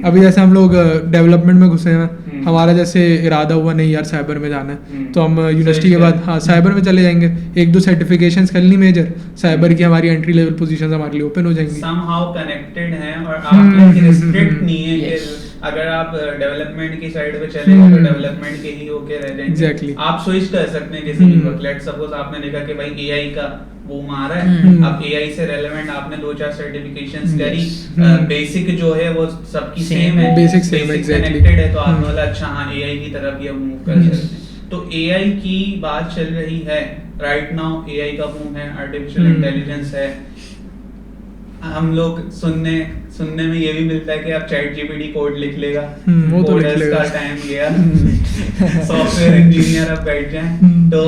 अभी जैसे हम लोग डेवलपमेंट में घुसे हैं, हमारा जैसे इरादा हुआ नहीं यार साइबर में जाना है, तो हम यूनिवर्सिटी के बाद साइबर में चले जाएंगे, 1-2 सर्टिफिकेशंस कर ली मेजर, साइबर की हमारी एंट्री लेवल पोजीशंस हमारे लिए ओपन हो जाएंगी. समहाउ कनेक्टेड हैं, और आपके रिस्ट्रिक्ट नहीं है कि अगर आप डेवलपमेंट की साइड पे चले गए तो डेवलपमेंट के ही होके रह जाएंगे. Exactly. आप स्विच कर सकते हैं किसी भी वक्त. लेट्स सपोज आपने देखा कि भाई AI का वो मारा है, अब AI से रेलेवेंट आपने 2-4 सर्टिफिकेशंस करी, बेसिक जो है वो सबकी सेम है, बेसिक कनेक्टेड है, तो आपने बोला अच्छा हाँ AI की तरफ ये मूव कर सकते हैं. तो AI की बात चल रही है राइट नाउ. AI का बूम है, आर्टिफिशियल इंटेलिजेंस है. हम लोग सुनने में ये भी मिलता है कि अब ChatGPT कोड लिख लेगा, वो तो लिख लेगा. का टाइम गया, सॉफ्टवेयर इंजीनियर अब बैठ जाएं. तो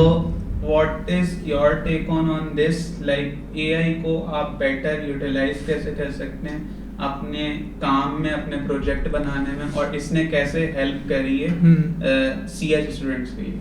what is your take on this? Like AI को आप बेटर यूटिलाइज कैसे कर सकते हैं अपने काम में, अपने प्रोजेक्ट बनाने में, और इसने कैसे हेल्प करी है CH स्टूडेंट्स के लिए?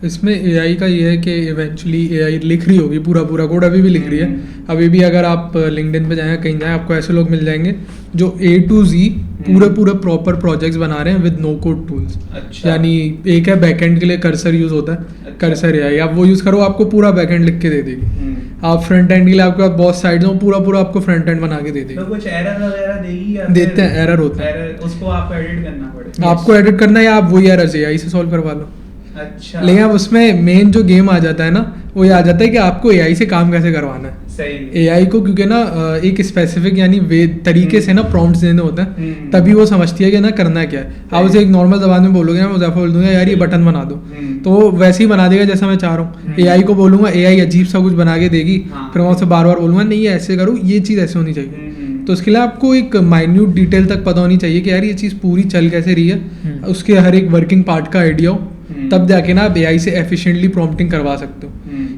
इसमें AI का ये है कि इवेंचुअली AI लिख रही होगी, पूरा कोड अभी भी लिख रही है. अभी भी अगर आप लिंक्डइन पे जाएं, कहीं जाएं, आपको ऐसे लोग मिल जाएंगे जो A to Z पूरे प्रॉपर प्रोजेक्ट्स बना रहे हैं विद नो कोड टूल्स. अच्छा. यानी एक है बैकएंड के लिए कर्सर यूज होता है. अच्छा. कर्सर AI आप वो यूज करो, आपको पूरा बैकएंड लिख के दे देगी. आप फ्रंट एंड के लिए आपके पास बहुत साइड्स हैं, पूरा आपको फ्रंट एंड बना के दे देगी. तो कुछ एरर वगैरह देगी या देते हैं, एरर होता है, उसको आपको एडिट करना पड़ेगा. आपको एडिट करना है, या आप वही एरर AI से सॉल्व करवा लो. अच्छा. लेकिन अब उसमें मेन जो गेम आ जाता है ना, वो ये आ जाता है कि आपको AI से काम कैसे करवाना है. सही. AI को क्योंकि ना एक स्पेसिफिक यानी वे तरीके से ना प्रॉम्प्ट्स देने होते हैं, तभी वो समझती है कि ना करना क्या है. आप उसे एक नॉर्मल जबान में बोलोगे ना, मुझे बोल दूंगा यार ये बटन बना दो, तो वो वैसे ही बना देगा जैसा मैं चाह रहा हूँ. AI को बोलूंगा, AI अजीब सा कुछ बना के देगी, फिर मैं उसे बार बोलूंगा नहीं ये ऐसे करो, ये चीज़ ऐसे होनी चाहिए. तो उसके लिए आपको एक माइन्यूट डिटेल तक पता होनी चाहिए कि यार ये चीज़ पूरी चल कैसे रही है, उसके हर एक वर्किंग पार्ट का आइडिया हो. तब जाके ना आप AI से एफिशिएंटली प्रॉम्प्टिंग करवा सकते हो।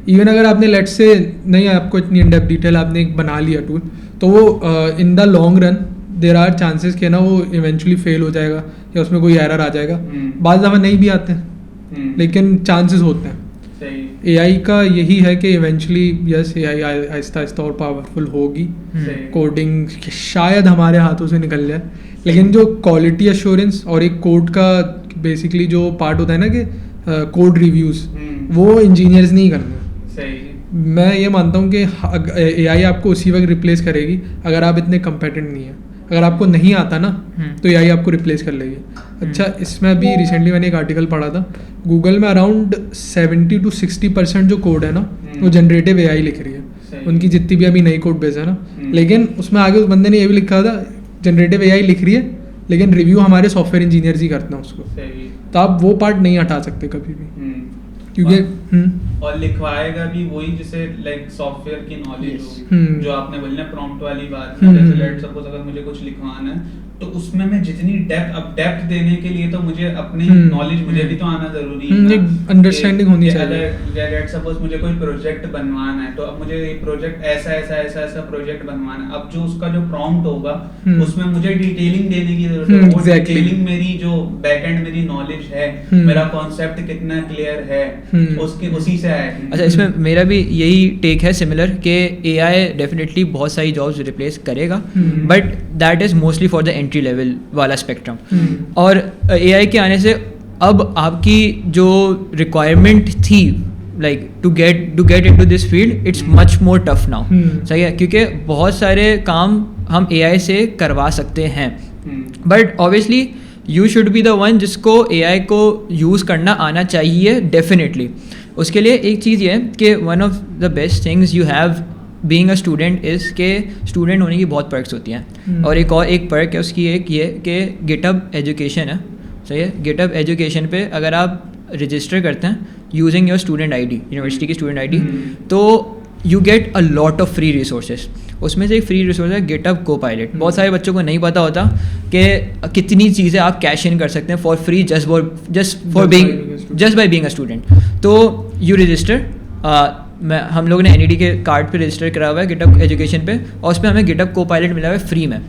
इवन अगर आपने लेट्स से नहीं आपको इतनी इन डेप्थ डिटेल आपने एक बना लिया टूल, तो वो in the long run there are chances कि ना वो इवेंचुअली फेल हो जाएगा या उसमें कोई एरर आ जाएगा। बाद दफ़ा नहीं भी आते हैं लेकिन चांसेस होते हैं। AI का यही है कि eventually yes AI Aahista Aahista और पावरफुल होगी, कोडिंग शायद हमारे हाथों से निकल जाए, लेकिन जो क्वालिटी एश्योरेंस और एक कोड का बेसिकली जो पार्ट होता है ना कि कोड रिव्यूज़, वो इंजीनियर्स नहीं करना। मैं ये मानता हूँ कि AI आपको उसी वक्त रिप्लेस करेगी अगर आप इतने कम्पेटेंट नहीं हैं। अगर आपको नहीं आता ना तो AI आपको रिप्लेस कर लेगी। अच्छा, इसमें अभी रिसेंटली मैंने एक आर्टिकल पढ़ा था, गूगल में अराउंड 70 to 60% जो कोड है ना वो जनरेटिव AI लिख रही है, उनकी जितनी भी अभी नई कोड बेस है ना। लेकिन उसमें आगे उस बंदे ने ये भी लिखा था जनरेटिव AI लिख रही है लेकिन रिव्यू हमारे सॉफ्टवेयर इंजीनियर्स ही करते हैं उसको। तो आप वो पार्ट नहीं हटा सकते कभी भी, क्योंकि और लिखवाएगा भी वही जैसे लाइक सॉफ्टवेयर की नॉलेज होगी। जो आपने बोली ना प्रॉम्प्ट वाली बात, जैसे लेट्स सपोज अगर मुझे कुछ लिखवाना है तो उसमें मैं जितनी डेप्थ देने के लिए तो मुझे अपनी नॉलेज मुझे भी तो आना जरूरी है ना, एक अंडरस्टैंडिंग होनी चाहिए। अगर लेट्स सपोज मुझे कोई प्रोजेक्ट बनवाना है तो अब मुझे ये प्रोजेक्ट ऐसा प्रोजेक्ट बनवाना है, अब जो उसका जो प्रॉम्प्ट होगा उसमें मुझे डिटेलिंग देने की जरूरत है। वो डिटेलिंग मेरी जो बैकएंड मेरी नॉलेज है, मेरा कॉन्सेप्ट कितना क्लियर है, उसके उसी से आएगी। अच्छा, इसमें मेरा भी यही टेक है सिमिलर कि AI डेफिनेटली बहुत सारी जॉब्स रिप्लेस करेगा, but that is mostly for the entry level वाला स्पेक्ट्रम। और AI के आने से अब आपकी जो रिक्वायरमेंट थी like to get into this field, it's much more tough now. सही है, क्योंकि बहुत सारे काम हम AI से करवा सकते हैं, but obviously you should be the one जिसको AI को यूज़ करना आना चाहिए डेफिनेटली। उसके लिए एक चीज़ ये है कि one of the best things you have being a student is के स्टूडेंट होने की बहुत पर्क्स होती हैं। और एक पर्क है उसकी एक ये कि गिटहब एजुकेशन है। सही है, गिटहब एजुकेशन पे अगर आप रजिस्टर करते हैं using your student ID, university की स्टूडेंट ID, तो you get a lot of free resources. उसमें से एक फ्री रिसोर्स है गिटहब कोपायलट। बहुत सारे बच्चों को नहीं पता होता कि कितनी चीज़ें आप कैश इन कर सकते हैं for free just by being a student. तो यू रजिस्टर, हम लोगों ने NED के कार्ड पे रजिस्टर करा हुआ है गिटहब एजुकेशन पे, और उस पर हमें गिटहब कोपायलट मिला हुआ है फ्री में।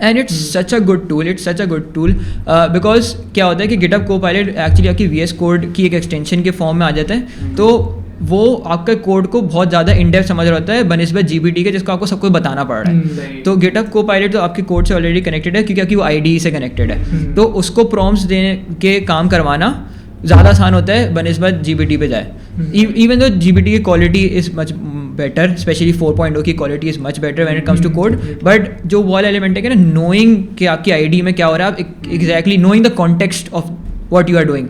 And it's such a good tool because क्या होता है कि गिटहब कोपायलट एक्चुअली आपकी VS कोड की एक एक्सटेंशन के फॉर्म में आ जाता है। तो वो आपके कोड को बहुत ज़्यादा इन डेप्थ समझ रहा होता है बनिस्बत GPT के, जिसको आपको सब कुछ बताना पड़ रहा है। तो गिटहब कोपायलट तो आपके कोड से ऑलरेडी कनेक्टेड है क्योंकि आपकी वो IDE से कनेक्टेड है। तो उसको प्रॉम्प्ट्स देने के काम करवाना ज़्यादा आसान होता है बनिस्बत GPT पे जाए। इवन दो GPT की quality is much better, especially 4.0 की quality is much better when it comes to code, but जो वाला एलिमेंट है कि ना नोइंग कि आपकी ID में क्या हो रहा है, आप exactly knowing the context of what you are doing,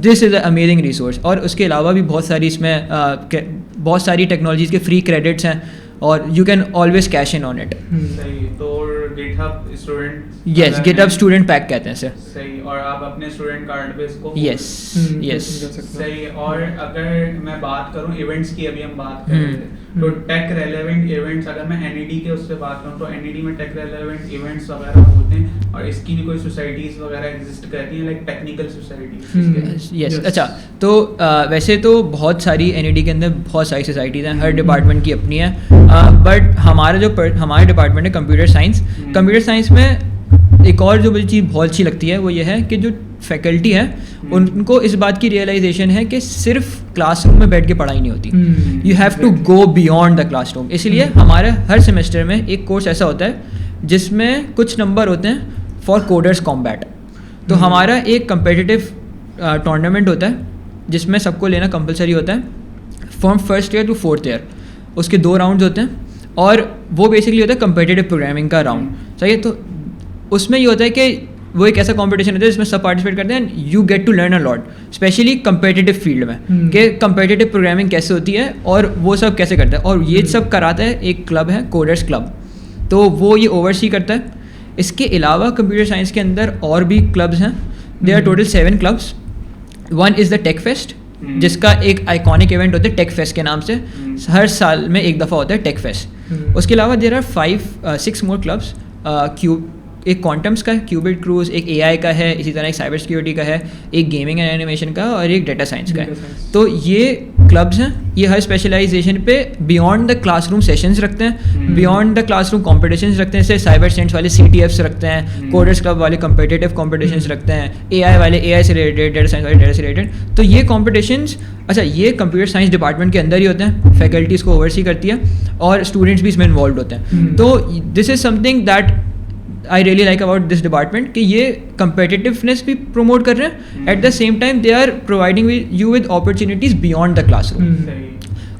this is an amazing resource। और उसके अलावा भी बहुत सारी इसमें बहुत सारी टेक्नोलॉजीज़ के फ्री क्रेडिट्स हैं और you can always cash in on it. सही, तो GitHub student, yes GitHub student pack कहते हैं इसे। सही, और आप अपने स्टूडेंट कार्ड पे इसको यस सही। और अगर मैं बात करूं इवेंट्स की, अभी हम बात कर रहे थे, तो टेक रेलेवेंट इवेंट्स, अगर मैं NED के उससे बात करूं तो NED में टेक रेलेवेंट इवेंट्स वगैरह होते हैं और इसकी भी कोई सोसाइटीज़ वगैरह एग्जिस्ट करती हैं, लाइक टेक्निकल सोसाइटीज़। यस, अच्छा, तो वैसे तो बहुत सारी NED के अंदर बहुत सारी सोसाइटीज़ हैं, हर डिपार्टमेंट की अपनी है, बट हमारे डिपार्टमेंट है कंप्यूटर साइंस। कंप्यूटर साइंस में एक और जो मुझे चीज़ बहुत अच्छी लगती है वो ये है कि जो फैकल्टी है उनको इस बात की रियलाइजेशन है कि सिर्फ क्लासरूम में बैठ के पढ़ाई नहीं होती, you have to go beyond the classroom. इसलिए हमारे हर सेमेस्टर में एक कोर्स ऐसा होता है जिसमें कुछ नंबर होते हैं फॉर कोडर्स कॉम्बैट। तो हमारा एक कम्पिटिटिव टूर्नामेंट होता है जिसमें सबको लेना कंपलसरी होता है from first year to fourth year. उसके 2 राउंड्स होते हैं और वो बेसिकली होता है कम्पिटिटिव प्रोग्रामिंग का राउंड। सही है, तो उसमें ये होता है कि वो एक ऐसा कंपटीशन होता है जिसमें सब पार्टिसिपेट करते हैं and you get to learn a lot, especially competitive field में कि कम्पिटिटिव प्रोग्रामिंग कैसे होती है और वो सब कैसे करता है। और ये सब कराता है एक क्लब है कोडर्स क्लब, तो वो ये ओवरसी करता है। इसके अलावा कंप्यूटर साइंस के अंदर और भी क्लब्स हैं, they are total 7 clubs. One is the tech fest, जिसका एक आइकॉनिक इवेंट होता है टेक फेस्ट के नाम से, हर साल में एक दफ़ा होता है टेक फेस्ट। उसके अलावा देर आर 6 मोर क्लब्स, एक क्वांटम्स का है, क्यूबिट क्रूज, एक AI का है, इसी तरह एक साइबर सिक्योरिटी का है, एक गेमिंग एंड एनिमेशन का, और एक डेटा साइंस का है। तो ये क्लब्स हैं, ये हर स्पेशलाइजेशन पे बियॉन्ड द क्लासरूम सेशंस रखते हैं, बियॉन्ड द क्लासरूम कॉम्पिटिशन्स रखते हैं, जैसे साइबर सेंट्स वाले CTFs रखते हैं, कोडर्स क्लब वाले कॉम्पिटिटिव कॉम्पिटिशन्स रखते हैं, AI वाले AI से रिलेटेड, डेटा साइंस वाले डेटा से रिलेटेड। तो ये कॉम्पिटिशन्स, अच्छा ये कंप्यूटर साइंस डिपार्टमेंट के अंदर ही होते हैं, फैकल्टी इसको ओवरसी करती है और स्टूडेंट्स भी इसमें इन्वॉल्व होते हैं। तो this is something that I really like about this department कि ये competitiveness भी प्रमोट कर रहे हैं, at the same time they are providing you with opportunities beyond the classroom.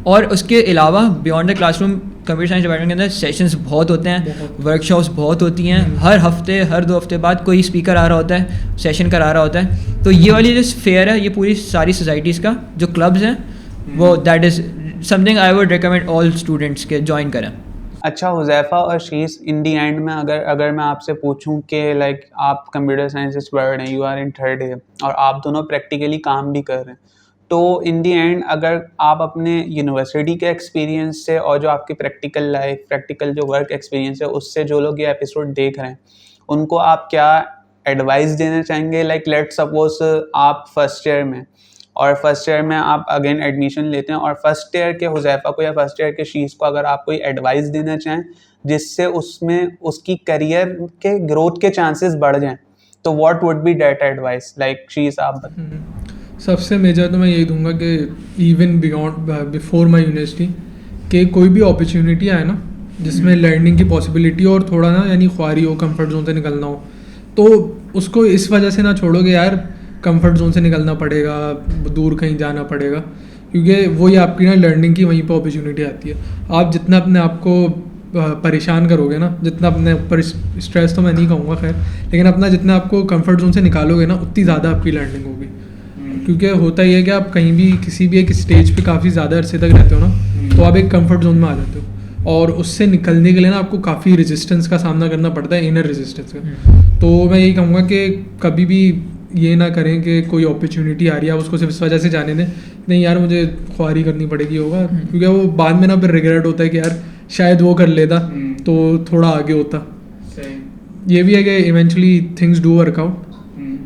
और उसके अलावा beyond the classroom computer science department के अंदर सेशंस बहुत होते हैं, वर्कशॉप्स बहुत होती हैं, हर हफ्ते हर 2 हफ्ते बाद कोई स्पीकर आ रहा होता है, सेशन करा रहा होता है। तो ये वाली जो फेयर है, ये पूरी सारी सोसाइटीज़ का जो क्लब्स हैं वो that is something I would recommend all students के ज्वाइन करें। अच्छा हुज़ैफ़ा और शीश, इन दी एंड में अगर मैं आपसे पूछूं कि लाइक आप कंप्यूटर साइंस पढ़ रहे हैं, you are in 3rd year और आप दोनों प्रैक्टिकली काम भी कर रहे हैं, तो इन दी एंड अगर आप अपने यूनिवर्सिटी के एक्सपीरियंस से और जो आपकी प्रैक्टिकल लाइफ, प्रैक्टिकल जो वर्क एक्सपीरियंस है, उससे जो लोग ये एपिसोड देख रहे हैं उनको आप क्या एडवाइस देना चाहेंगे? लाइक लेट्स सपोज आप फर्स्ट ईयर में, और फर्स्ट ईयर में आप अगेन एडमिशन लेते हैं, और फर्स्ट ईयर के हुज़ैफ़ा को या फर्स्ट ईयर के शीश को अगर आप कोई एडवाइस देना चाहें जिससे उसमें उसकी करियर के ग्रोथ के चांसेस बढ़ जाएं, तो what would be that advice? Like शीश आप बताएं। सबसे मेजर तो मैं यही दूंगा कि even beyond before my university कि कोई भी अपॉर्चुनिटी आए ना जिसमें लर्निंग की पॉसिबिलिटी और थोड़ा ना यानी ख्वारी हो, कंफर्ट जोन से निकलना हो, तो उसको इस वजह से ना छोड़ोगे यार कंफर्ट जोन से निकलना पड़ेगा, दूर कहीं जाना पड़ेगा, क्योंकि वही आपकी ना लर्निंग की वहीं पर अपॉर्चुनिटी आती है। आप जितना अपने आप को परेशान करोगे ना, जितना अपने ऊपर स्ट्रेस तो मैं नहीं कहूँगा खैर, लेकिन अपना जितना आपको कंफर्ट जोन से निकालोगे ना उतनी ज़्यादा आपकी लर्निंग होगी। क्योंकि होता ही है कि आप कहीं भी किसी भी एक स्टेज पे काफ़ी ज़्यादा अरसे तक रहते हो ना, तो आप एक कंफर्ट जोन में आ जाते हो और उससे निकलने के लिए ना आपको काफ़ी रेजिस्टेंस का सामना करना पड़ता है, इनर रेजिस्टेंस का। तो मैं यही कहूँगा कि कभी भी ये ना करें कि कोई अपॉर्चुनिटी आ रही है आप उसको सिर्फ इस वजह से जाने दें, नहीं यार मुझे ख्वारी करनी पड़ेगी होगा, क्योंकि वो बाद में ना फिर रिग्रेट होता है कि यार शायद वो कर लेता तो थोड़ा आगे होता। ये भी है कि इवेंचुअली थिंग्स डू वर्कआउट।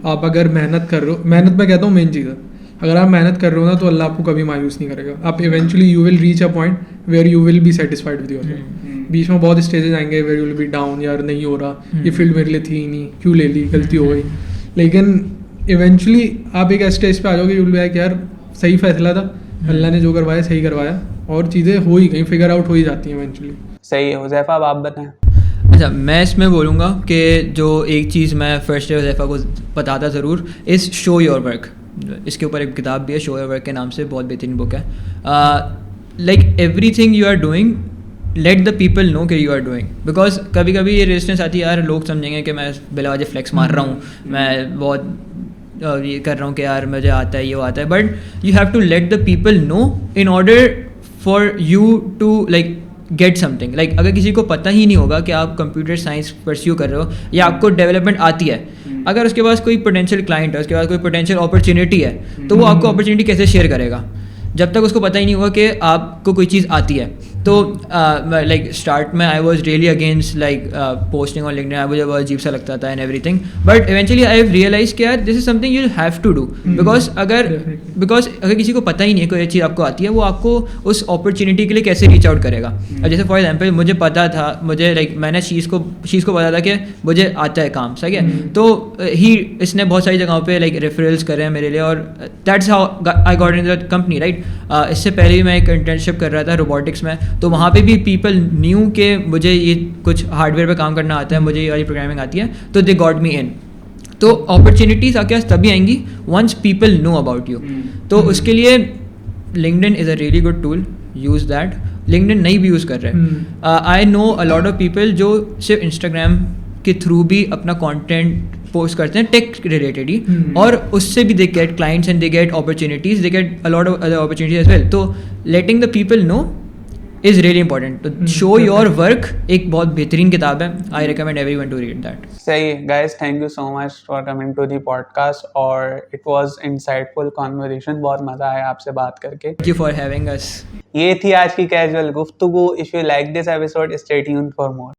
आप अगर मेहनत कर रहे हो, मेहनत मैं कहता हूँ मेन चीज़ है, अगर आप मेहनत कर रहे हो ना तो अल्लाह आपको कभी मायूस नहीं करेगा। आप eventually you will reach a point where you will be satisfied with yourself. बीच में बहुत स्टेजेस आएंगे where you will be down, यार नहीं हो रहा, ये फील्ड मेरे लिए थी ही नहीं, क्यों ले ली, गलती हो गई, लेकिन इवेंचुअली आप एक स्टेज पे आ जाओगे, यू विल बी लाइक यार सही फैसला था, अल्लाह ने जो करवाया सही करवाया, और चीज़ें हो ही गई, फिगर आउट हो ही जाती हैं इवेंचुअली। सही है। हुज़ैफ़ा अब आप बताएं। अच्छा, मैं इसमें बोलूँगा कि जो एक चीज़ मैं फर्स्ट ईयर हुज़ैफ़ा को बताता ज़रूर इज़ शो योर वर्क। इसके ऊपर एक किताब भी है शो योर वर्क के नाम से, बहुत बेहतरीन बुक है। Like everything you are doing let the people know कि यू आर डूइंग, बिकॉज कभी कभी ये रेजिस्टेंस आती है, यार लोग समझेंगे कि मैं बिला वजह फ्लेक्स मार रहा हूँ, मैं बहुत ये कर रहा हूँ कि यार मुझे आता है, ये आता है, but you have to let the people know in order for you to like get something. Like अगर किसी को पता ही नहीं होगा कि आप कंप्यूटर साइंस परस्यू कर रहे हो या आपको डेवलपमेंट आती है, अगर उसके पास कोई पोटेंशियल क्लाइंट है, उसके पास कोई पोटेंशियल अपॉर्चुनिटी है, तो वो आपको अपॉर्चुनिटी कैसे शेयर करेगा जब तक उसको पता ही नहीं होगा कि आपको कोई चीज़ आती है। तो लाइक स्टार्ट में I was really against like posting on LinkedIn, मुझे बहुत अजीब सा लगता था and everything, but eventually I have realise कि यार this is something you have to do, because अगर किसी को पता ही नहीं है कोई चीज़ आपको आती है, वो आपको उस अपॉर्चुनिटी के लिए कैसे रीच आउट करेगा। और जैसे फॉर एग्जाम्पल मुझे पता था, मुझे लाइक मैंने शीश को पता था कि मुझे आता है काम, सही है, तो इसने बहुत सारी जगहों पे लाइक रेफरल्स करे हैं मेरे लिए, और that's how I got in the company, right. इससे पहले भी मैं एक इंटर्नशिप कर रहा था रोबोटिक्स में, तो वहाँ पे भी पीपल न्यू के मुझे ये कुछ हार्डवेयर पे काम करना आता है, मुझे ये वाली प्रोग्रामिंग आती है, तो दे गॉट मी इन। तो अपॉर्चुनिटीज़ आपके पास तभी आएंगी once people know about you. तो उसके लिए LinkedIn is a really good tool, use that. LinkedIn नहीं भी यूज़ कर रहे, I know a lot of people जो सिर्फ इंस्टाग्राम के थ्रू भी अपना कंटेंट पोस्ट करते हैं टेक रिलेटेड ही, और उससे भी they get clients and they get opportunities, they get a lot of other opportunities as well. तो letting the people know is really important. तो शो योर वर्क एक बहुत बेहतरीन किताब है, I recommend everyone to read that. सही है guys, thank you so much for coming to the podcast, और इट वाज इंसाइटफुल कॉन्वर्सेशन, बहुत मज़ा आया आपसे बात करके। Thank you for having us. ये थी आज की कैजुअल गुफ्तगू। If you like this episode stay tuned for more.